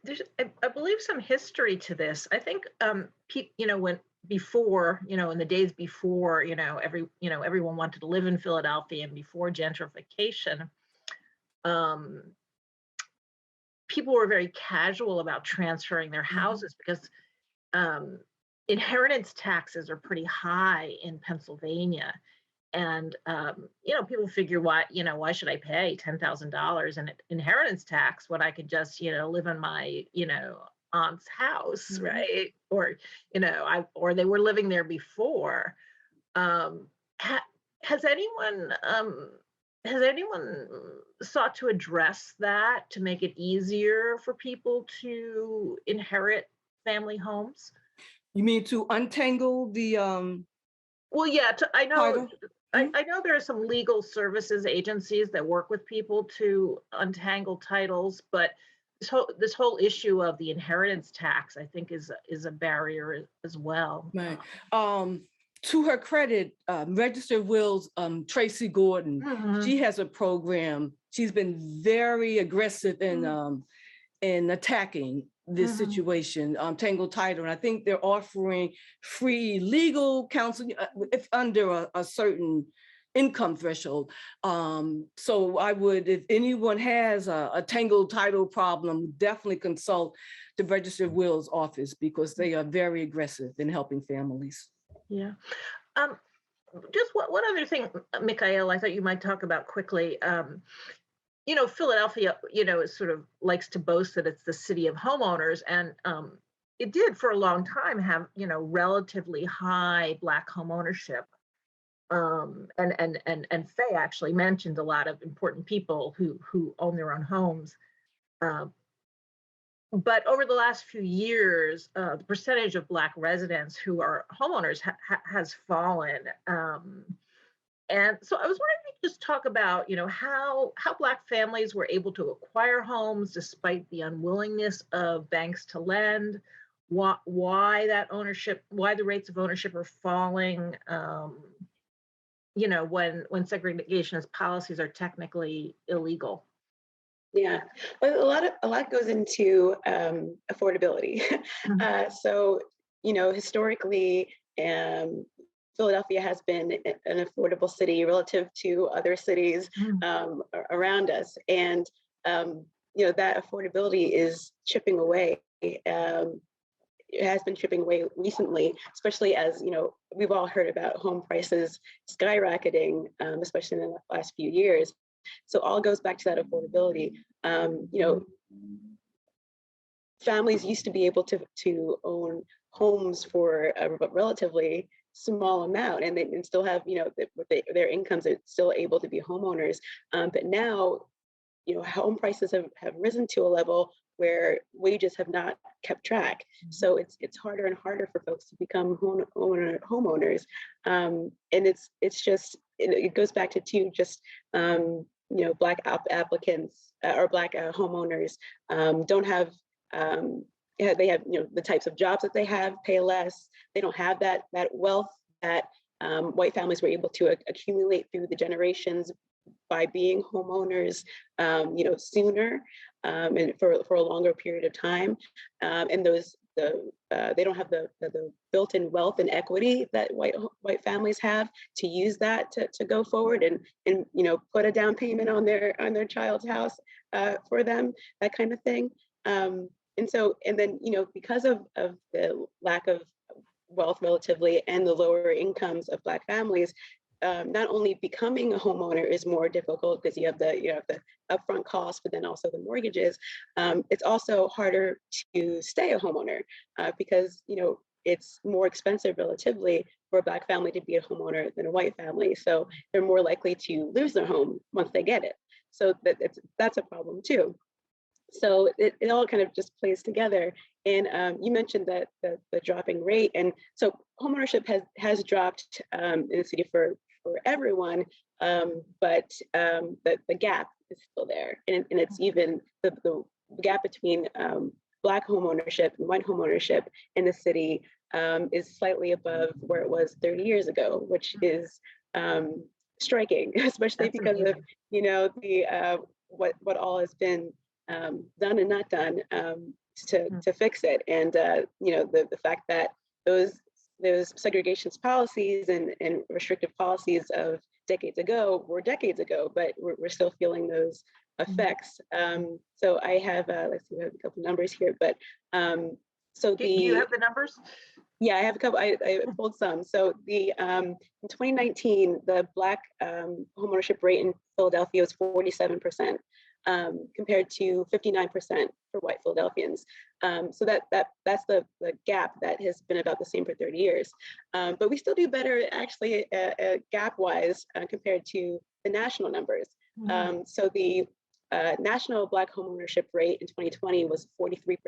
There's, I believe, some history to this. I think, when before, in the days before, everyone wanted to live in Philadelphia, and before gentrification, people were very casual about transferring their houses because inheritance taxes are pretty high in Pennsylvania. And, people figure, why should I pay $10,000 in inheritance tax when I could just, live in my, aunt's house, right? Or, or they were living there before. Has anyone sought to address that to make it easier for people to inherit family homes? You mean to untangle the Well, yeah, I know. title? I know there are some legal services agencies that work with people to untangle titles, but this whole issue of the inheritance tax, I think, is a barrier as well. Right. To her credit, Registered Wills, Tracy Gordon, she has a program. She's been very aggressive in attacking this situation, Tangle Title. And I think they're offering free legal counsel if under a certain income threshold. So I would, if anyone has a Tangle Title problem, definitely consult the Registered Wills office because they are very aggressive in helping families. Yeah. Just one other thing, Michaelle, I thought you might talk about quickly. Philadelphia, is sort of likes to boast that it's the city of homeowners, and it did for a long time have, relatively high Black home ownership. And Faye actually mentioned a lot of important people who own their own homes. But over the last few years, the percentage of Black residents who are homeowners has fallen. And so I was wondering if you could just talk about, how Black families were able to acquire homes despite the unwillingness of banks to lend, why the rates of ownership are falling, when segregationist policies are technically illegal. Yeah, well, a lot goes into affordability. So, historically, Philadelphia has been an affordable city relative to other cities around us, and that affordability is chipping away. It has been chipping away recently, especially as we've all heard about home prices skyrocketing, especially in the last few years. So all goes back to that affordability. Families used to be able to own homes for a relatively small amount, and they can still have, their incomes are still able to be homeowners. But now, home prices have risen to a level where wages have not kept track. So it's harder and harder for folks to become homeowners. And it's just, it goes back to Black applicants or Black homeowners don't have, they have, the types of jobs that they have pay less. They don't have that wealth that white families were able to accumulate through the generations by being homeowners, sooner and for a longer period of time. And they don't have the built-in wealth and equity that white families have to use that to go forward and put a down payment on their child's house for them, that kind of thing. And then because of the lack of wealth relatively and the lower incomes of Black families, not only becoming a homeowner is more difficult because you have the upfront costs, but then also the mortgages. It's also harder to stay a homeowner because it's more expensive relatively for a Black family to be a homeowner than a white family. So they're more likely to lose their home once they get it. So that's a problem too. So it all kind of just plays together. And you mentioned that the dropping rate, and so homeownership has dropped in the city for everyone, but the gap is still there, and it's even the gap between Black homeownership and white homeownership in the city is slightly above where it was 30 years ago, which is striking, especially That's because amazing. of the what all has been done and not done to fix it, and the fact that those segregation policies and restrictive policies of decades ago were decades ago, but we're still feeling those effects. So I have let's see, we have a couple numbers here, but so Do you have the numbers? yeah, I have a couple. I pulled some. So in 2019, the Black homeownership rate in Philadelphia was 47%, compared to 59% for white Philadelphians. So that's the gap that has been about the same for 30 years. But we still do better, actually, gap-wise compared to the national numbers. So the national Black homeownership rate in 2020 was 43%,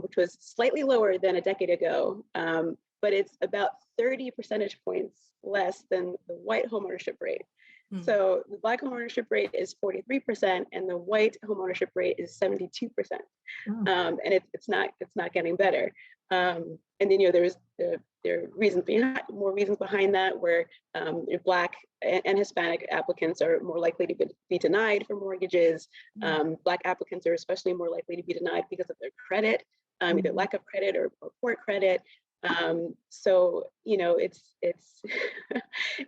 which was slightly lower than a decade ago, but it's about 30 percentage points less than the white homeownership rate. So the Black homeownership rate is 43%, and the white homeownership rate is 72%, and it's not getting better. And then there are reasons more reasons behind that, where Black and Hispanic applicants are more likely to be denied for mortgages. Black applicants are especially more likely to be denied because of their credit, either lack of credit or poor credit. So it's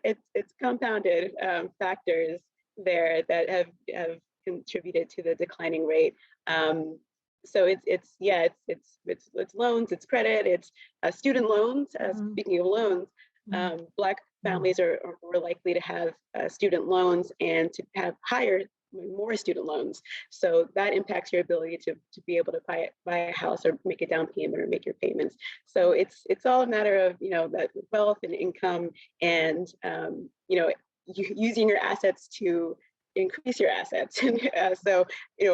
it's compounded factors there that have contributed to the declining rate. So it's loans, it's credit, it's student loans. Speaking of loans, Black families are more likely to have student loans and to have more student loans. So that impacts your ability to be able to buy a house or make a down payment or make your payments. So it's all a matter of that wealth and income, and using your assets to increase your assets. So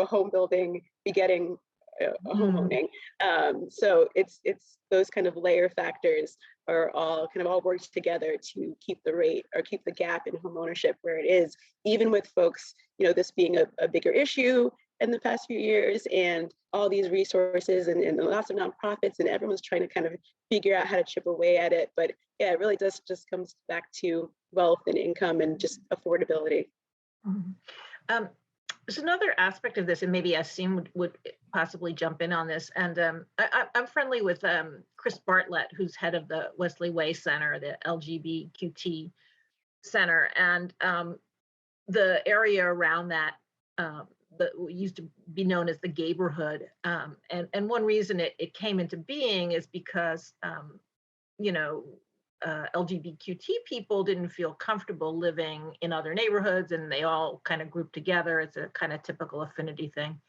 home building begetting home owning. So it's those kind of layer factors are all worked together to keep the rate or keep the gap in home ownership where it is, even with folks, this being a bigger issue in the past few years, and all these resources and lots of nonprofits, and everyone's trying to kind of figure out how to chip away at it. But yeah, it really just comes back to wealth and income and just affordability. There's another aspect of this, and maybe Aseem would possibly jump in on this. And I'm friendly with Chris Bartlett, who's head of the Wesley Way Center, the LGBTQT Center, and the area around that that used to be known as the Gayborhood. And one reason it came into being is because LGBTQT people didn't feel comfortable living in other neighborhoods, and they all kind of grouped together. It's a kind of typical affinity thing.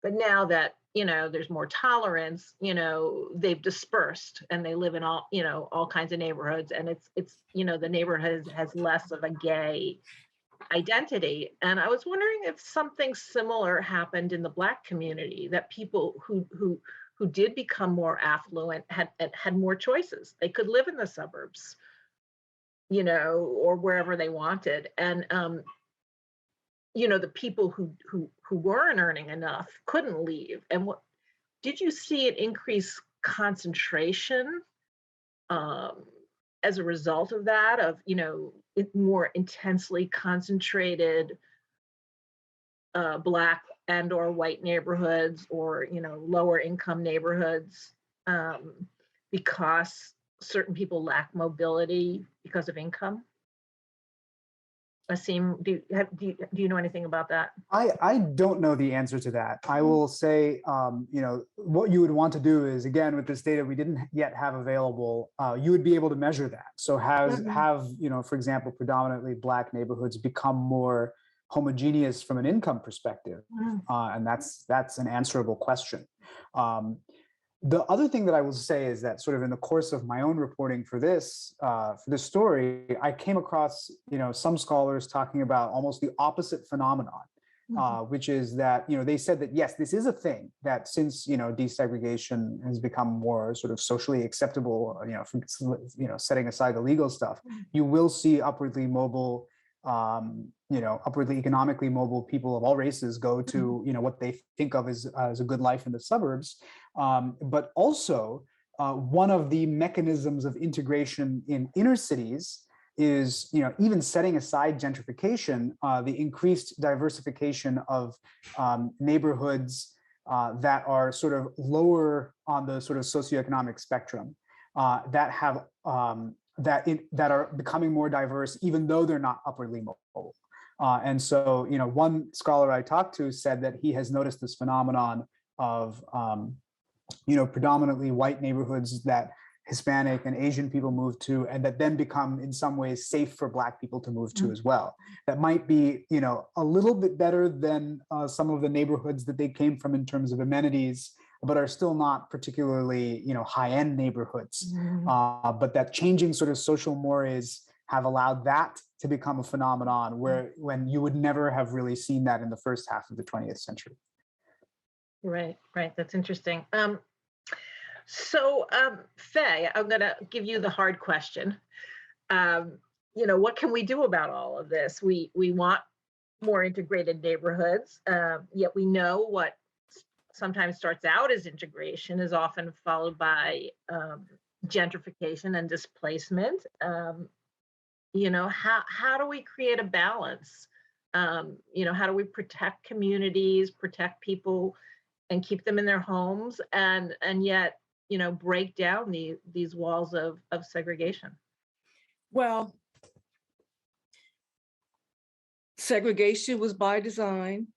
But now that there's more tolerance, they've dispersed and they live in all kinds of neighborhoods, and it's the neighborhood has less of a gay identity. And I was wondering if something similar happened in the Black community, that people who did become more affluent had more choices. They could live in the suburbs, or wherever they wanted. And the people who weren't earning enough couldn't leave. And what did you see an increased concentration as a result of that, of more intensely concentrated Black and or white neighborhoods, or lower income neighborhoods, because certain people lack mobility because of income? Aseem, do you know anything about that? I don't know the answer to that. I will say, what you would want to do is, again, with this data we didn't yet have available, you would be able to measure that. So have, for example, predominantly Black neighborhoods become more homogeneous from an income perspective? And that's an answerable question. The other thing that I will say is that sort of in the course of my own reporting for this story, I came across some scholars talking about almost the opposite phenomenon, which is that they said that yes, this is a thing that since desegregation has become more sort of socially acceptable, from setting aside the legal stuff, you will see upwardly mobile, upwardly economically mobile people of all races go to what they think of as a good life in the suburbs. But also, one of the mechanisms of integration in inner cities is, even setting aside gentrification, the increased diversification of neighborhoods that are sort of lower on the sort of socioeconomic spectrum, that have that are becoming more diverse, even though they're not upwardly mobile. And so, one scholar I talked to said that he has noticed this phenomenon of predominantly white neighborhoods that Hispanic and Asian people move to, and that then become in some ways safe for Black people to move to as well. That might be, a little bit better than some of the neighborhoods that they came from in terms of amenities, but are still not particularly, high-end neighborhoods. But that changing sort of social mores have allowed that to become a phenomenon when you would never have really seen that in the first half of the 20th century. Right. That's interesting. So, Faye, I'm going to give you the hard question. What can we do about all of this? We want more integrated neighborhoods, yet we know what sometimes starts out as integration is often followed by gentrification and displacement. How do we create a balance? How do we protect communities, protect people, and keep them in their homes, and yet break down these walls of segregation? Well, segregation was by design.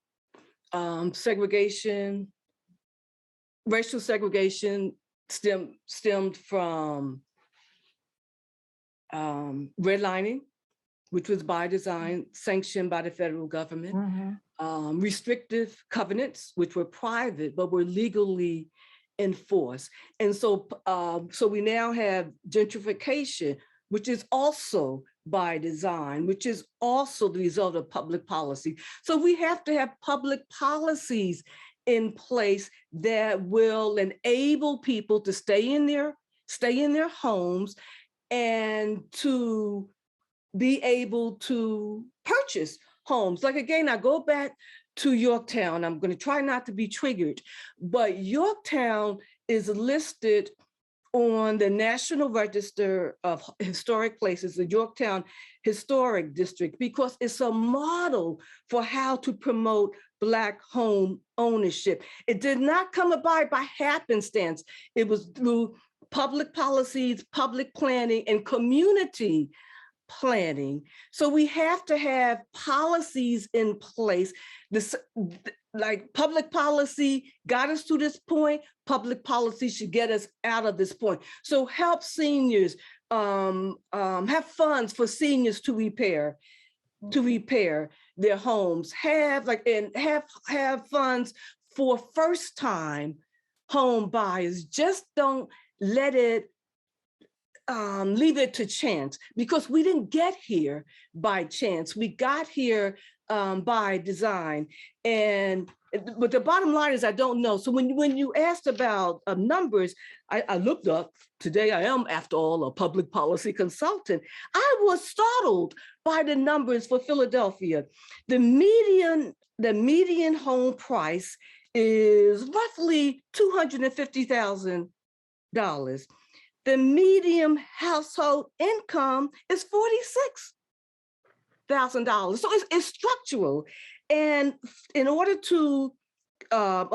Racial segregation stemmed from redlining, which was by design, sanctioned by the federal government. Restrictive covenants, which were private but were legally enforced. And so we now have gentrification, which is also by design, which is also the result of public policy. So we have to have public policies in place that will enable people to stay in their homes and to be able to purchase homes. Like, again, I go back to Yorktown. I'm going to try not to be triggered, but Yorktown is listed on the National Register of Historic Places, the Yorktown Historic District, because it's a model for how to promote Black home ownership. It did not come about by happenstance. It was through public policies, public planning, and community planning. So we have to have policies in place. Like public policy got us to this point, public policy should get us out of this point. So help seniors, have funds for seniors to repair their homes, have funds for first-time home buyers. Just don't let it leave it to chance, because we didn't get here by chance. We got here by design. But the bottom line is I don't know. So when you asked about numbers, I looked up. Today I am, after all, a public policy consultant. I was startled by the numbers for Philadelphia. The median home price is roughly $250,000. The median household income is $46,000. So it's structural. And in order to barely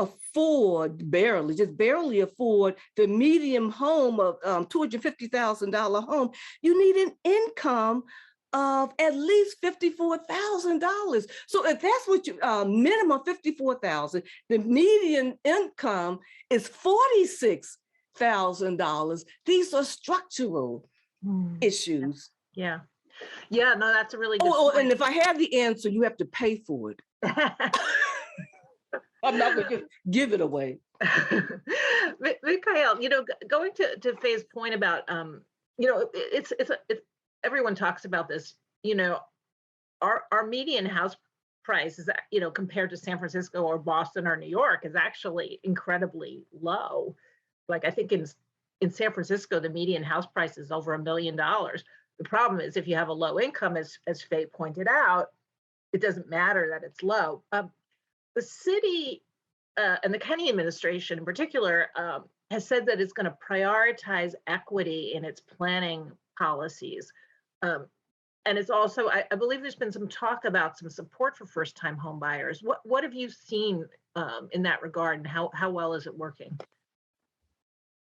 afford the median home of $250,000 home, you need an income of at least $54,000. So if that's what you minimum $54,000, the median income is $46,000. These are structural issues. Yeah. Yeah, no, that's a really good point. point. And if I have the answer, you have to pay for it. I'm not going to give it away. Michaelle, going to Faye's point about, it's everyone talks about this, our median house price is, compared to San Francisco or Boston or New York is actually incredibly low. Like I think in San Francisco, the median house price is over $1 million. The problem is if you have a low income, as Faye pointed out, it doesn't matter that it's low. The city and the county administration in particular has said that it's going to prioritize equity in its planning policies. And it's also, I believe there's been some talk about some support for first-time home buyers. What have you seen in that regard, and how well is it working?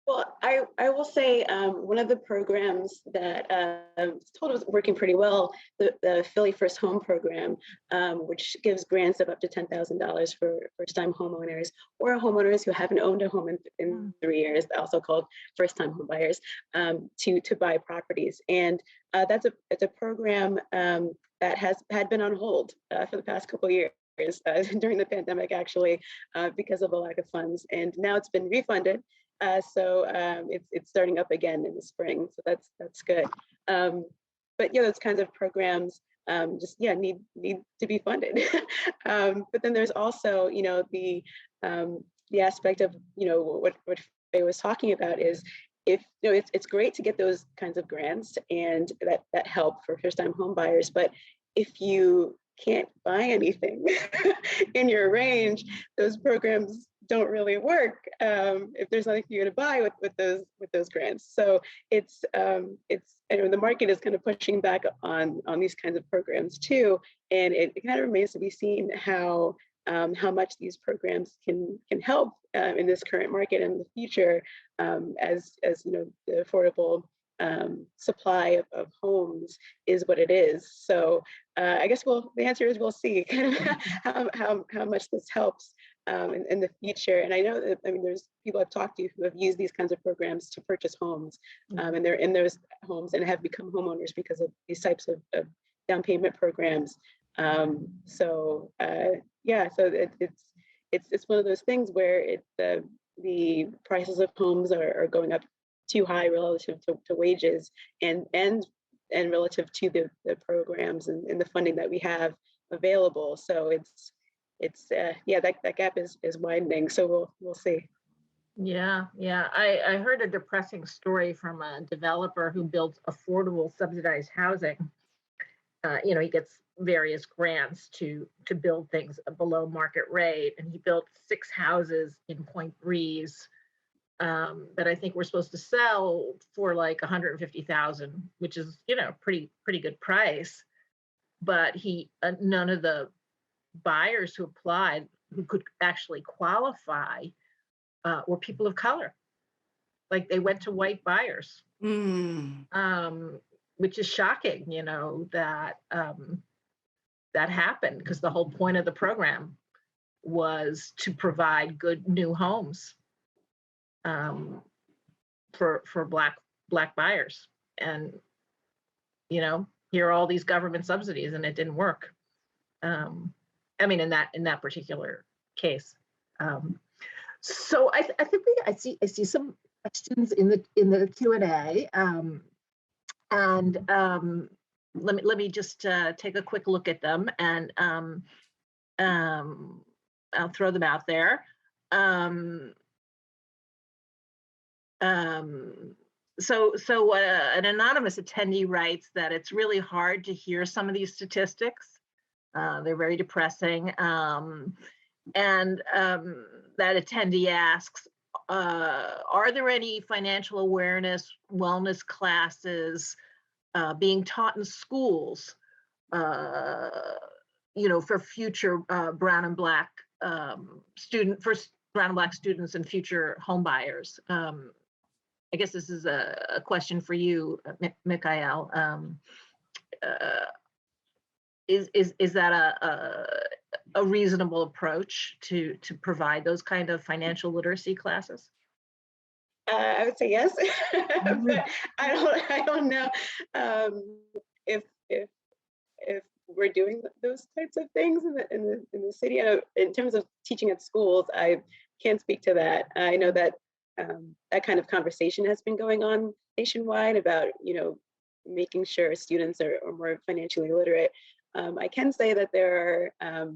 Well, I will say one of the programs that I was told was working pretty well, the Philly First Home program, which gives grants of up to $10,000 for first-time homeowners or homeowners who haven't owned a home in 3 years, also called first-time homebuyers, to buy properties. And it's a program that had been on hold for the past couple of years. During the pandemic, actually, because of a lack of funds, and now it's been refunded. So it's starting up again in the spring, so that's good. But yeah, those kinds of programs need to be funded. But then there's also the aspect of what Faye was talking about is if it's great to get those kinds of grants and that help for first-time home buyers, but if you can't buy anything in your range, those programs don't really work if there's nothing for you to buy with those grants. So it's the market is kind of pushing back on these kinds of programs too, and it kind of remains to be seen how much these programs can help in this current market and in the future, as the affordable supply of homes is what it is. So I guess the answer is we'll see kind of how much this helps in the future. And I know that there's people I've talked to who have used these kinds of programs to purchase homes, and they're in those homes and have become homeowners because of these types of down payment programs. So it's one of those things where the prices of homes are going up too high relative to wages and relative to the programs and the funding that we have available. So that gap is widening. So we'll see. Yeah. I heard a depressing story from a developer who builds affordable subsidized housing. He gets various grants to build things below market rate, and he built 6 houses in Point Breeze that I think we're supposed to sell for like $150,000, which is pretty good price. But none of the buyers who applied who could actually qualify were people of color. Like they went to white buyers, which is shocking. That happened because the whole point of the program was to provide good new homes for black buyers, and here are all these government subsidies, and it didn't work. In that particular case. So I think I see some questions in the Q&A, and let me just take a quick look at them, and I'll throw them out there. So an anonymous attendee writes that it's really hard to hear some of these statistics. They're very depressing. And that attendee asks, are there any financial awareness, wellness classes being taught in schools, for future brown and black students and future home buyers? I guess this is a question for you, Michaelle. is that a reasonable approach to provide those kind of financial literacy classes? I would say yes, but I don't know if we're doing those types of things in the city. In terms of teaching at schools, I can't speak to that. I know that that kind of conversation has been going on nationwide about, making sure students are more financially literate. I can say that there are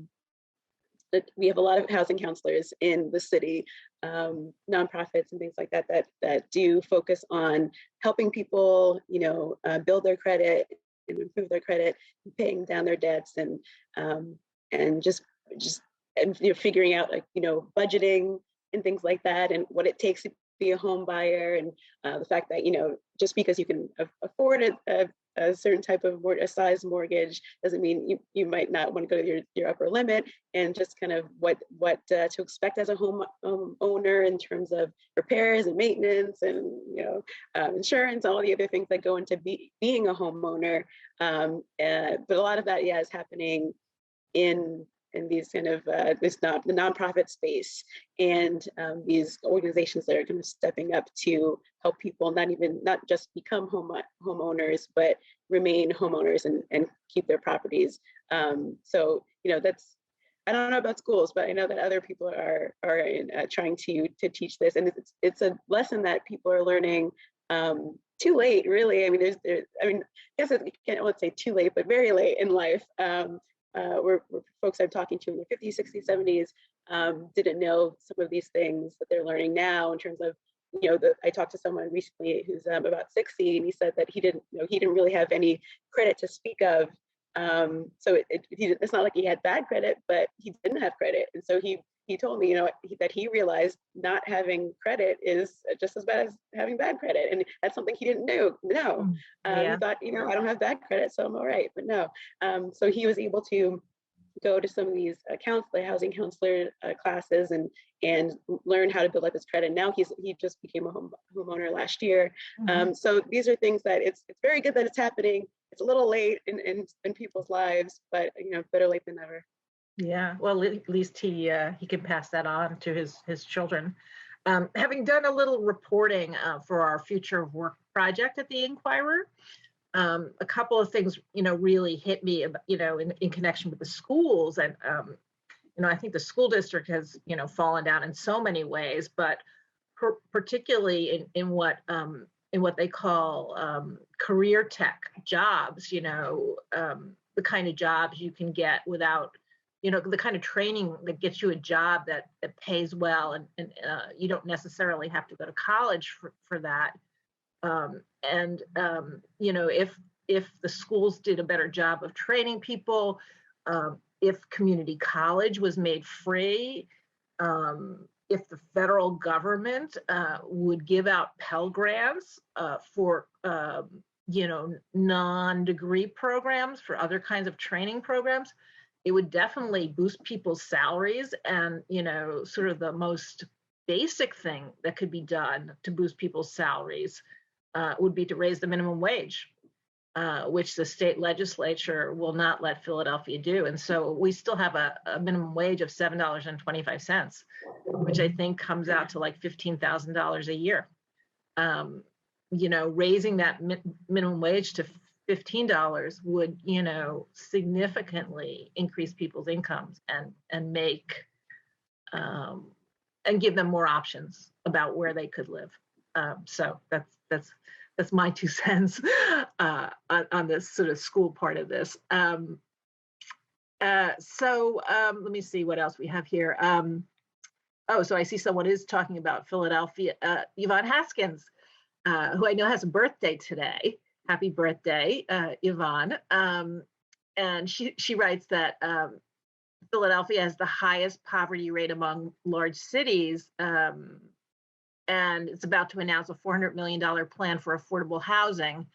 that we have a lot of housing counselors in the city, nonprofits and things like that, that do focus on helping people, build their credit and improve their credit, paying down their debts, and just figuring out, like, budgeting and things like that, and what it takes to be a home buyer, and the fact that, just because you can afford a certain type of a size mortgage doesn't mean you might not want to go to your upper limit, and just kind of what to expect as a home owner in terms of repairs and maintenance and insurance, all the other things that go into being a homeowner. But a lot of that, is happening in these kind of the nonprofit space, and these organizations that are kind of stepping up to help people not just become homeowners, but remain homeowners and keep their properties. So that's, I don't know about schools, but I know that other people are trying to teach this, and it's a lesson that people are learning too late, really. I mean, I guess I won't say too late, but very late in life. Where folks I'm talking to in their 50s, 60s, 70s didn't know some of these things that they're learning now in terms of, I talked to someone recently who's about 60, and he said that he didn't really have any credit to speak of. So it's not like he had bad credit, but he didn't have credit. And so he told me, that he realized not having credit is just as bad as having bad credit. And that's something he didn't know. No, he thought, I don't have bad credit, so I'm all right. But no. So he was able to go to some of these housing counselor classes and learn how to build up his credit. Now he just became a homeowner last year. So these are things that it's very good that it's happening. It's a little late in people's lives, but better late than never. Yeah, well, at least he can pass that on to his children. Having done a little reporting for our Future of Work project at the Inquirer, a couple of things, really hit me, in connection with the schools. And, I think the school district has, fallen down in so many ways, but particularly in what they call career tech jobs, the kind of jobs you can get without, the kind of training that gets you a job that pays well, and you don't necessarily have to go to college for that. If the schools did a better job of training people, if community college was made free, if the federal government would give out Pell Grants for non-degree programs, for other kinds of training programs, it would definitely boost people's salaries. And sort of the most basic thing that could be done to boost people's salaries would be to raise the minimum wage, which the state legislature will not let Philadelphia do. And so we still have a minimum wage of $7.25, which I think comes out to like $15,000 a year. Raising that minimum wage to $15 would, significantly increase people's incomes and make and give them more options about where they could live. So that's my 2 cents on this sort of school part of this. So let me see what else we have here. So I see someone is talking about Philadelphia. Yvonne Haskins, who I know has a birthday today. Happy birthday, Yvonne. And she writes that Philadelphia has the highest poverty rate among large cities, and it's about to announce a $400 million plan for affordable housing,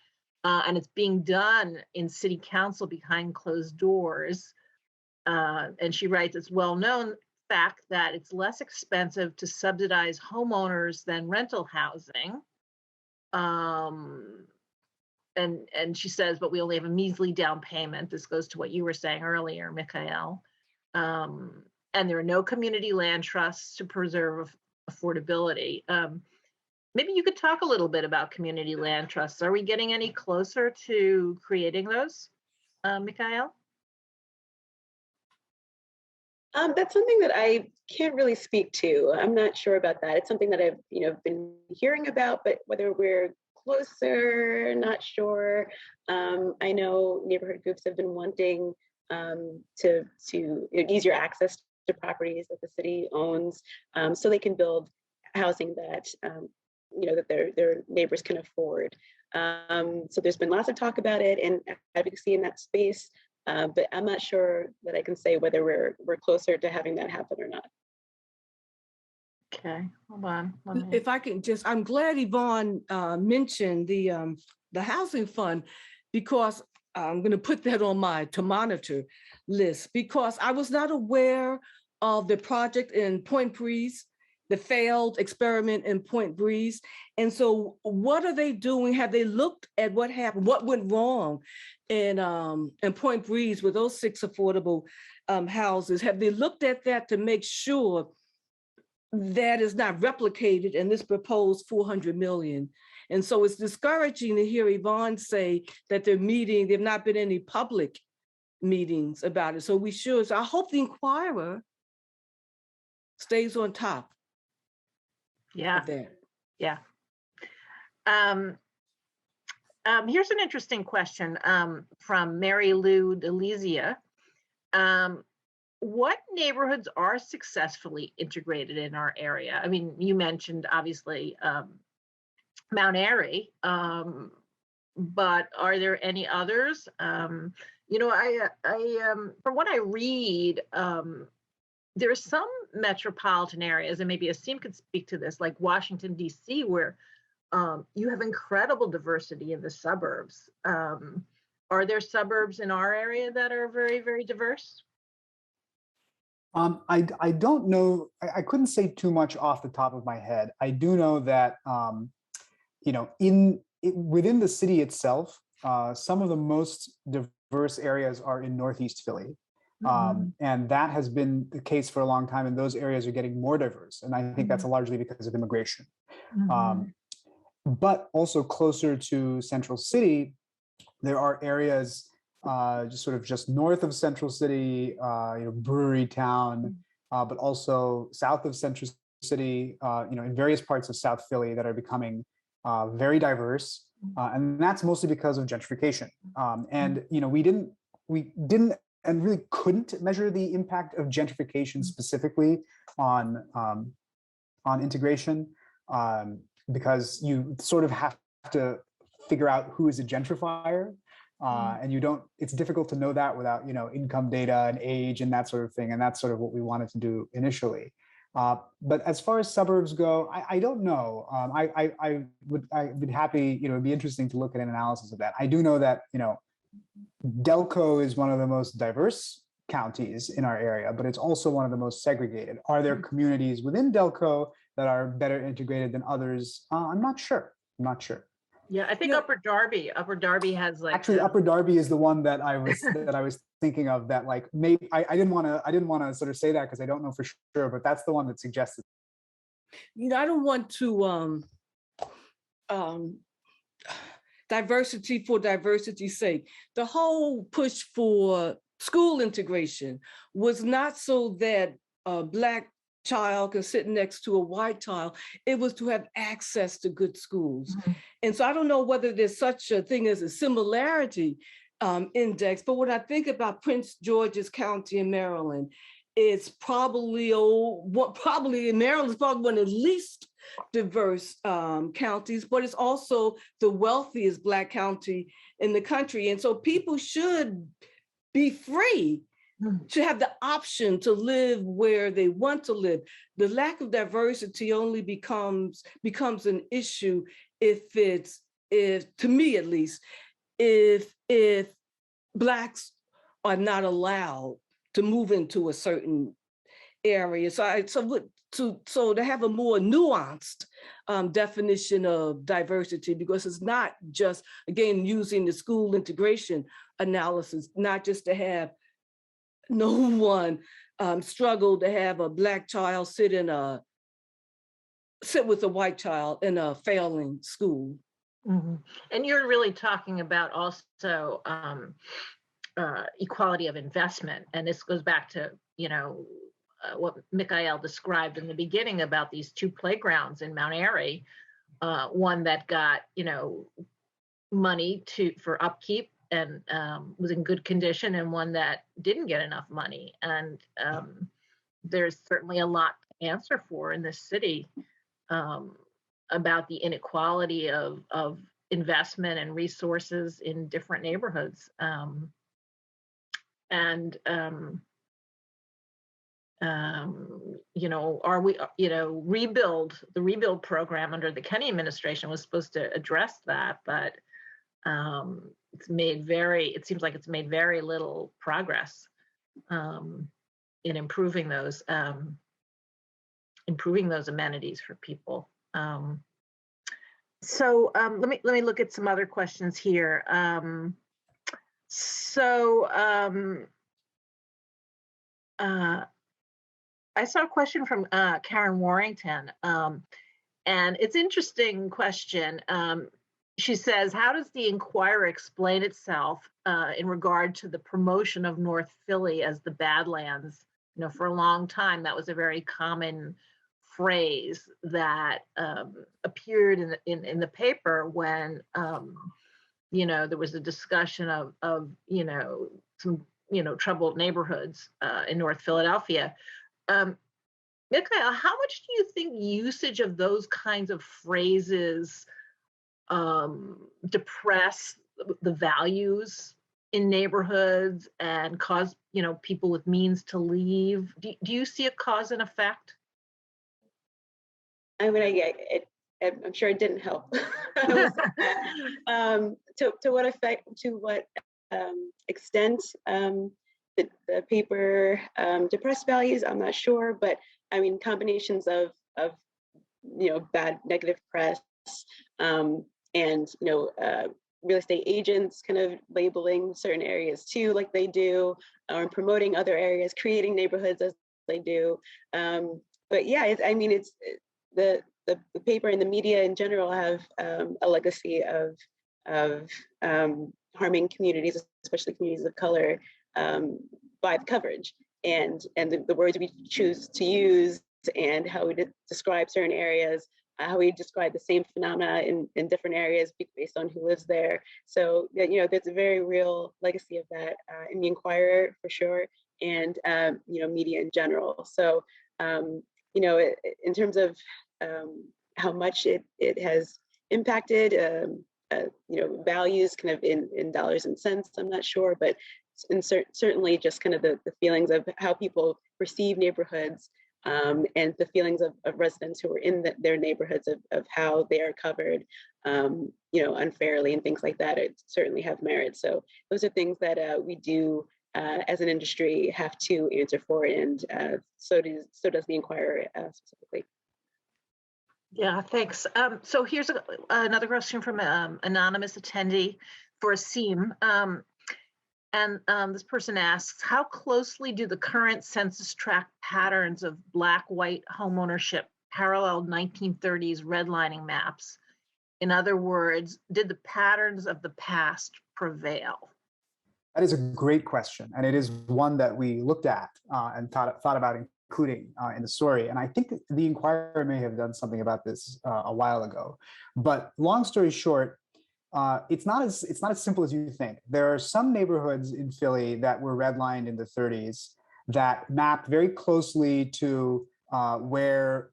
and it's being done in city council behind closed doors. And she writes, it's well known fact that it's less expensive to subsidize homeowners than rental housing. and she says, but we only have a measly down payment. This goes to what you were saying earlier, Michaelle. And there are no community land trusts to preserve affordability. Maybe you could talk a little bit about community land trusts. Are we getting any closer to creating those, Michaelle? That's something that I can't really speak to. I'm not sure about that. It's something that I've been hearing about, but whether we're closer, not sure. I know neighborhood groups have been wanting to easier access to properties that the city owns, so they can build housing that that their neighbors can afford. So there's been lots of talk about it and advocacy in that space. But I'm not sure that I can say whether we're closer to having that happen or not. Okay, hold on. If I can just, I'm glad Yvonne mentioned the housing fund, because I'm going to put that on my to monitor list, because I was not aware of the project in Point Breeze, the failed experiment in Point Breeze. And so what are they doing? Have they looked at what happened? What went wrong in Point Breeze with those 6 affordable houses? Have they looked at that to make sure that is not replicated in this proposed 400 million? And so it's discouraging to hear Yvonne say that there've not been any public meetings about it. So we should. So I hope the Inquirer stays on top. Yeah. Of that. Yeah. Here's an interesting question from Mary Lou Delizia. What neighborhoods are successfully integrated in our area? I mean, you mentioned obviously Mount Airy, but are there any others? From what I read, there are some metropolitan areas, and maybe Aseem could speak to this, like Washington, D.C., where you have incredible diversity in the suburbs. Are there suburbs in our area that are very, very diverse? I don't know. I couldn't say too much off the top of my head. I do know that within the city itself, some of the most diverse areas are in Northeast Philly. And that has been the case for a long time, and those areas are getting more diverse. And I think that's largely because of immigration. But also closer to Central City, there are areas just north of Central City, Brewery Town, but also south of Central City, in various parts of South Philly that are becoming very diverse. And that's mostly because of gentrification. And we didn't and really couldn't measure the impact of gentrification specifically on integration, because you sort of have to figure out who is a gentrifier, and it's difficult to know that without income data and age and that sort of thing, and that's sort of what we wanted to do initially. But as far as suburbs go, I don't know. I would be happy. It'd be interesting to look at an analysis of that. I do know that Delco is one of the most diverse counties in our area, but it's also one of the most segregated. Are there communities within Delco that are better integrated than others? I'm not sure. Yeah, I think Upper Darby has like actually Upper Darby is the one that I was thinking of, that like maybe I didn't want to sort of say that because I don't know for sure, but that's the one that suggested. I don't want to diversity for diversity's sake. The whole push for school integration was not so that a Black child can sit next to a white child. It was to have access to good schools. And so I don't know whether there's such a thing as a similarity index, but when I think about Prince George's County in Maryland, it's probably in Maryland, it's probably one of the least diverse counties, but it's also the wealthiest Black county in the country. And so people should be free, should have the option to live where they want to live. The lack of diversity only becomes an issue if to me at least, if Blacks are not allowed to move into a certain area. So to have a more nuanced definition of diversity, because it's not just, again, using the school integration analysis, not just to have no one struggle to have a Black child sit with a white child in a failing school. Mm-hmm. And you're really talking about also equality of investment. And this goes back to, what Michaelle described in the beginning about these two playgrounds in Mount Airy, one that got, money for upkeep and was in good condition, and one that didn't get enough money. And there's certainly a lot to answer for in this city about the inequality of investment and resources in different neighborhoods. Are we, the rebuild program under the Kenny administration was supposed to address that, but it seems like it's made very little progress in improving those amenities for people. So let me look at some other questions here. I saw a question from Karen Warrington, and it's an interesting question. She says, how does the Inquirer explain itself in regard to the promotion of North Philly as the Badlands? For a long time, that was a very common phrase that appeared in the paper when, there was a discussion of some, troubled neighborhoods in North Philadelphia. Michaelle, how much do you think usage of those kinds of phrases depress the values in neighborhoods and cause people with means to leave? Do you see a cause and effect? I mean, I'm sure it didn't help. To what effect? To what extent? The paper depressed values, I'm not sure, but I mean, combinations of bad negative press and real estate agents kind of labeling certain areas too, like they do, or promoting other areas, creating neighborhoods as they do. But yeah, it's the paper and the media in general have a legacy of harming communities, especially communities of color, by the coverage and the words we choose to use and how we describe certain areas, how we describe the same phenomena in different areas based on who lives there. So there's a very real legacy of that in the Inquirer for sure, and media in general. So in terms of how much it has impacted values kind of in dollars and cents, I'm not sure, but certainly just kind of the feelings of how people perceive neighborhoods and the feelings of residents who are in their neighborhoods of how they are covered unfairly and things like that, it certainly have merit. So those are things that we do as an industry have to answer for, and so does the Inquirer specifically. Yeah, thanks. So here's another question from an anonymous attendee for Aseem. And this person asks, how closely do the current census tract patterns of Black-white homeownership parallel 1930s redlining maps? In other words, did the patterns of the past prevail? That is a great question, and it is one that we looked at and thought about including in the story. And I think the Inquirer may have done something about this a while ago. But long story short, it's not as simple as you think. There are some neighborhoods in Philly that were redlined in the 30s that mapped very closely to where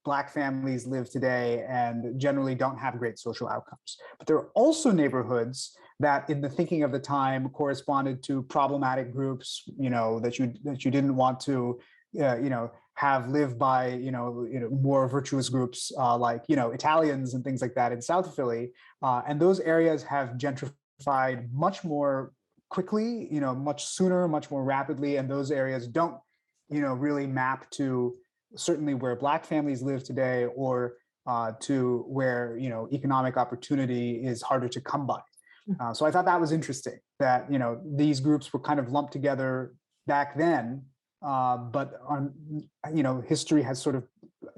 Black families live today and generally don't have great social outcomes. But there are also neighborhoods that, in the thinking of the time, corresponded to problematic groups, that you didn't want to, have live by, more virtuous groups like, Italians and things like that in South Philly. And those areas have gentrified much more quickly, much sooner, much more rapidly. And those areas don't, really map to certainly where Black families live today, or to where, economic opportunity is harder to come by. So I thought that was interesting that, these groups were kind of lumped together back then, but history has sort of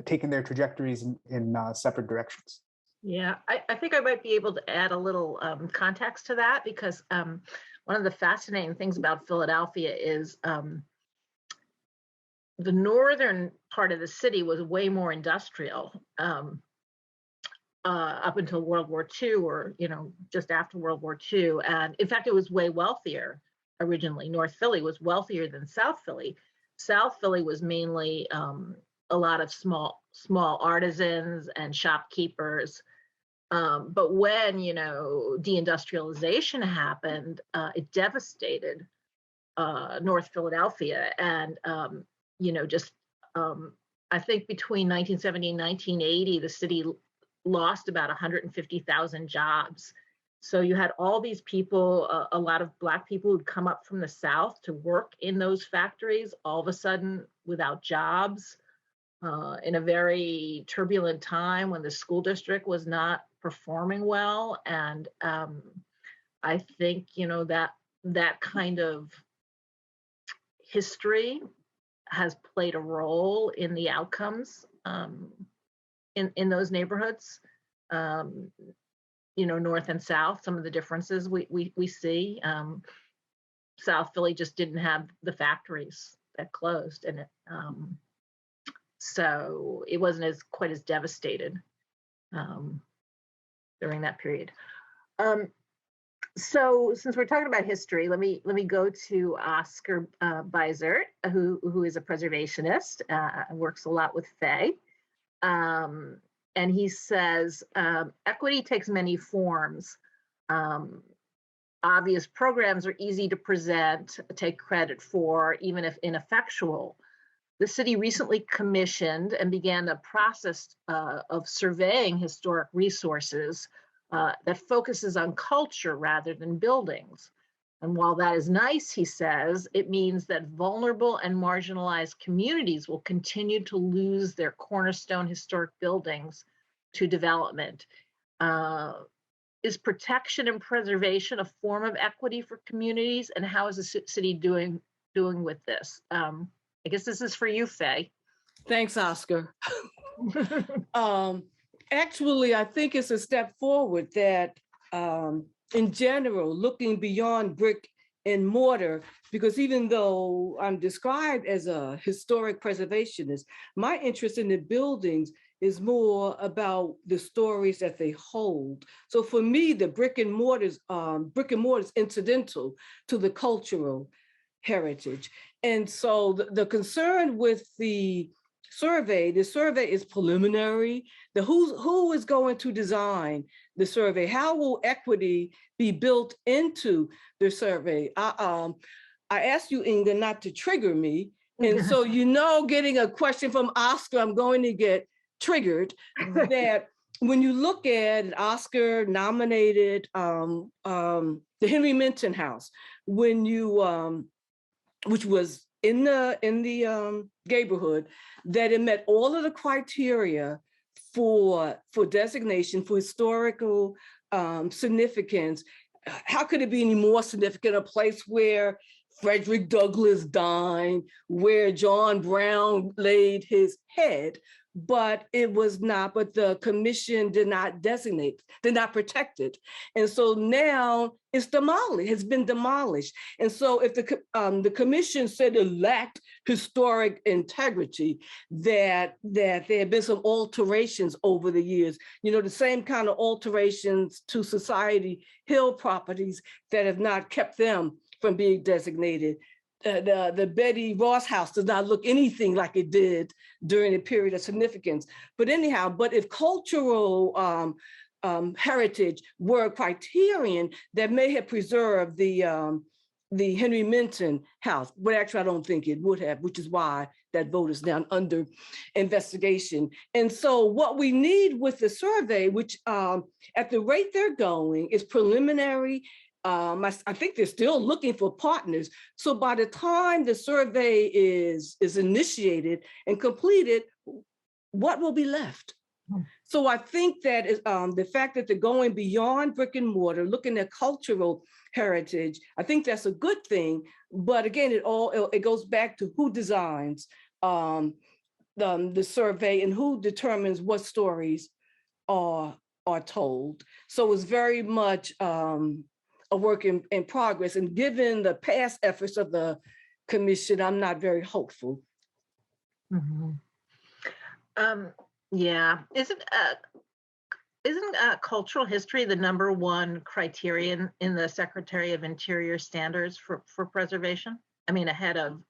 taken their trajectories in separate directions. Yeah, I think I might be able to add a little context to that, because one of the fascinating things about Philadelphia is the northern part of the city was way more industrial up until World War II, or just after World War II. And in fact, it was way wealthier originally. North Philly was wealthier than South Philly. South Philly was mainly a lot of small artisans and shopkeepers. But when deindustrialization happened, it devastated North Philadelphia, and I think between 1970 and 1980, the city lost about 150,000 jobs. So you had all these people, a lot of Black people who'd come up from the South to work in those factories, all of a sudden without jobs, in a very turbulent time when the school district was not performing well. And I think, that kind of history has played a role in the outcomes in those neighborhoods, North and South. Some of the differences we see. South Philly just didn't have the factories that closed, and so it wasn't quite as devastated during that period. So since we're talking about history, let me go to Oscar Beisert, who is a preservationist and works a lot with Faye. And he says, equity takes many forms. Obvious programs are easy to present, take credit for, even if ineffectual. The city recently commissioned and began a process of surveying historic resources that focuses on culture rather than buildings. And while that is nice, he says, it means that vulnerable and marginalized communities will continue to lose their cornerstone historic buildings to development. Is protection and preservation a form of equity for communities? And how is the city doing with this? I guess this is for you, Faye. Thanks, Oscar. Actually, I think it's a step forward that in general, looking beyond brick and mortar, because even though I'm described as a historic preservationist, my interest in the buildings is more about the stories that they hold. So for me, the brick and mortar is incidental to the cultural heritage. And so the concern with the survey is preliminary. Who is going to design the survey? How will equity be built into the survey? I asked you, Inga, not to trigger me. And so, getting a question from Oscar, I'm going to get triggered that when you look at Oscar nominated the Henry Minton House, when you which was in the neighborhood, that it met all of the criteria for designation for historical significance. How could it be any more significant? A place where Frederick Douglass died, where John Brown laid his head, but it was not, but the commission did not designate, did not protect it. And so now it's demolished, has been demolished. And so if the commission said it lacked historic integrity, that there had been some alterations over the years, the same kind of alterations to Society Hill properties that have not kept them from being designated. The Betty Ross house does not look anything like it did during a period of significance. But anyhow, but if cultural heritage were a criterion that may have preserved the Henry Minton house, but actually I don't think it would have, which is why that vote is now under investigation. And so what we need with the survey, which at the rate they're going is preliminary. I think they're still looking for partners. So by the time the survey is initiated and completed, what will be left? So I think that the fact that they're going beyond brick and mortar, looking at cultural heritage, I think that's a good thing. But again, it goes back to who designs the survey and who determines what stories are told. So it's very much a work in progress. And given the past efforts of the commission, I'm not very hopeful. Mm-hmm. Yeah, isn't cultural history the #1 criterion in the Secretary of Interior standards for preservation? I mean, ahead of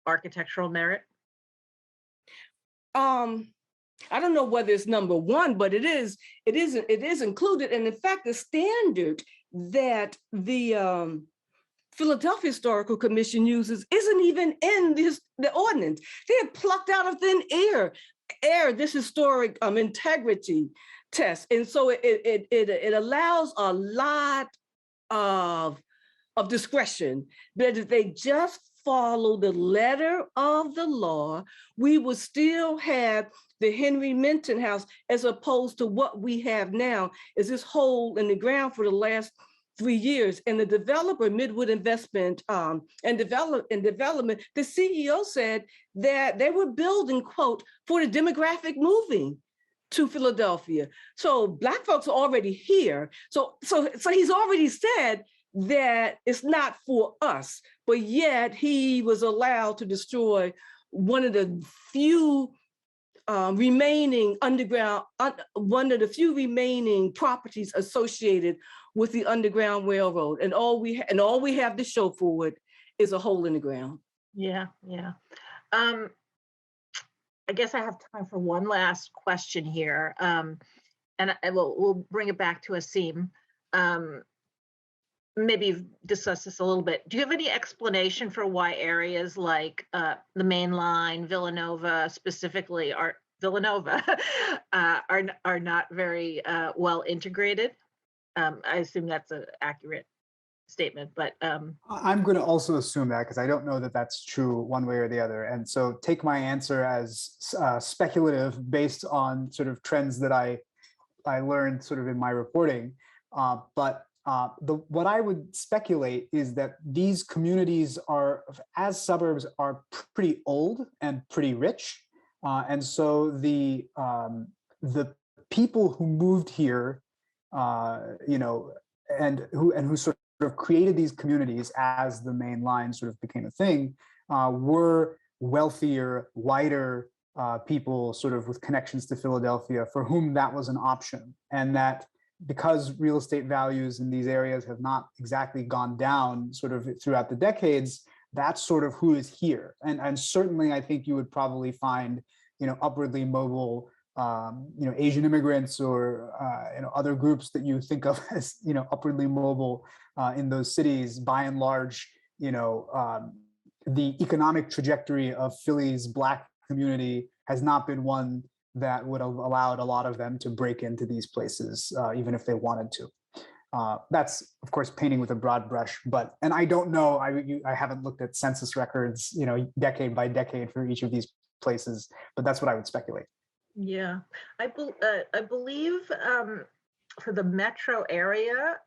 architectural merit? I don't know whether it's #1, but it is included. And in fact, the standard that the Philadelphia Historical Commission uses isn't even in the ordinance. They have plucked out of thin air this historic integrity test. And so it allows a lot of discretion, but if they just follow the letter of the law, we would still have the Henry Minton House, as opposed to what we have now is this hole in the ground for the last 3 years. And the developer, Midwood Investment and Development, the CEO said that they were building, quote, for the demographic moving to Philadelphia. So Black folks are already here. So he's already said that it's not for us, but yet he was allowed to destroy one of the few remaining underground, one of the few remaining properties associated with the Underground Railroad, and all we have to show for it is a hole in the ground. Yeah, yeah. I guess I have time for one last question here, and we'll bring it back to Aseem. Maybe discuss this a little bit. Do you have any explanation for why areas like the Main Line, Villanova specifically, are not very well integrated? I assume that's an accurate statement, but I'm going to also assume that, because I don't know that that's true one way or the other. And so take my answer as speculative based on sort of trends that I learned sort of in my reporting. What I would speculate is that these communities are, as suburbs, are pretty old and pretty rich, and so the people who moved here, and who sort of created these communities as the Main Line sort of became a thing, were wealthier, whiter people, sort of with connections to Philadelphia, for whom that was an option, and that, because real estate values in these areas have not exactly gone down sort of throughout the decades, that's sort of who is here. And certainly I think you would probably find, upwardly mobile, Asian immigrants or, other groups that you think of as, upwardly mobile in those cities. By and large, the economic trajectory of Philly's Black community has not been one that would have allowed a lot of them to break into these places, even if they wanted to. That's, of course, painting with a broad brush, and I don't know, I haven't looked at census records, decade by decade for each of these places, but that's what I would speculate. Yeah, I believe for the metro area,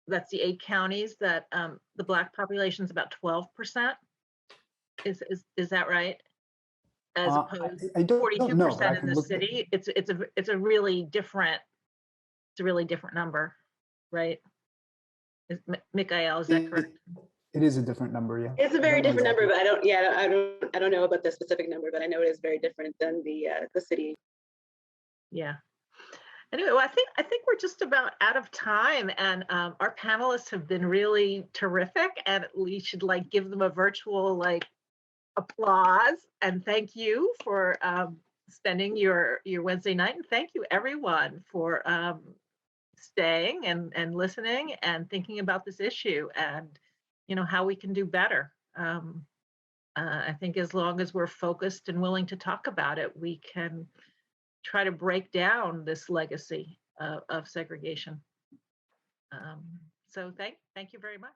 that's the 8 counties, that the Black population is about 12%. Is that right? As opposed to 42% in the city. It's a really different number, right? Michaelle, is that correct? It is a different number, yeah. It's a very different number, but I don't know about the specific number, but I know it is very different than the city. Yeah. Anyway, well, I think we're just about out of time, and our panelists have been really terrific, and we should give them a virtual applause, and thank you for spending your Wednesday night, and thank you everyone for staying and listening and thinking about this issue and how we can do better. I think as long as we're focused and willing to talk about it, we can try to break down this legacy of segregation. So thank you very much.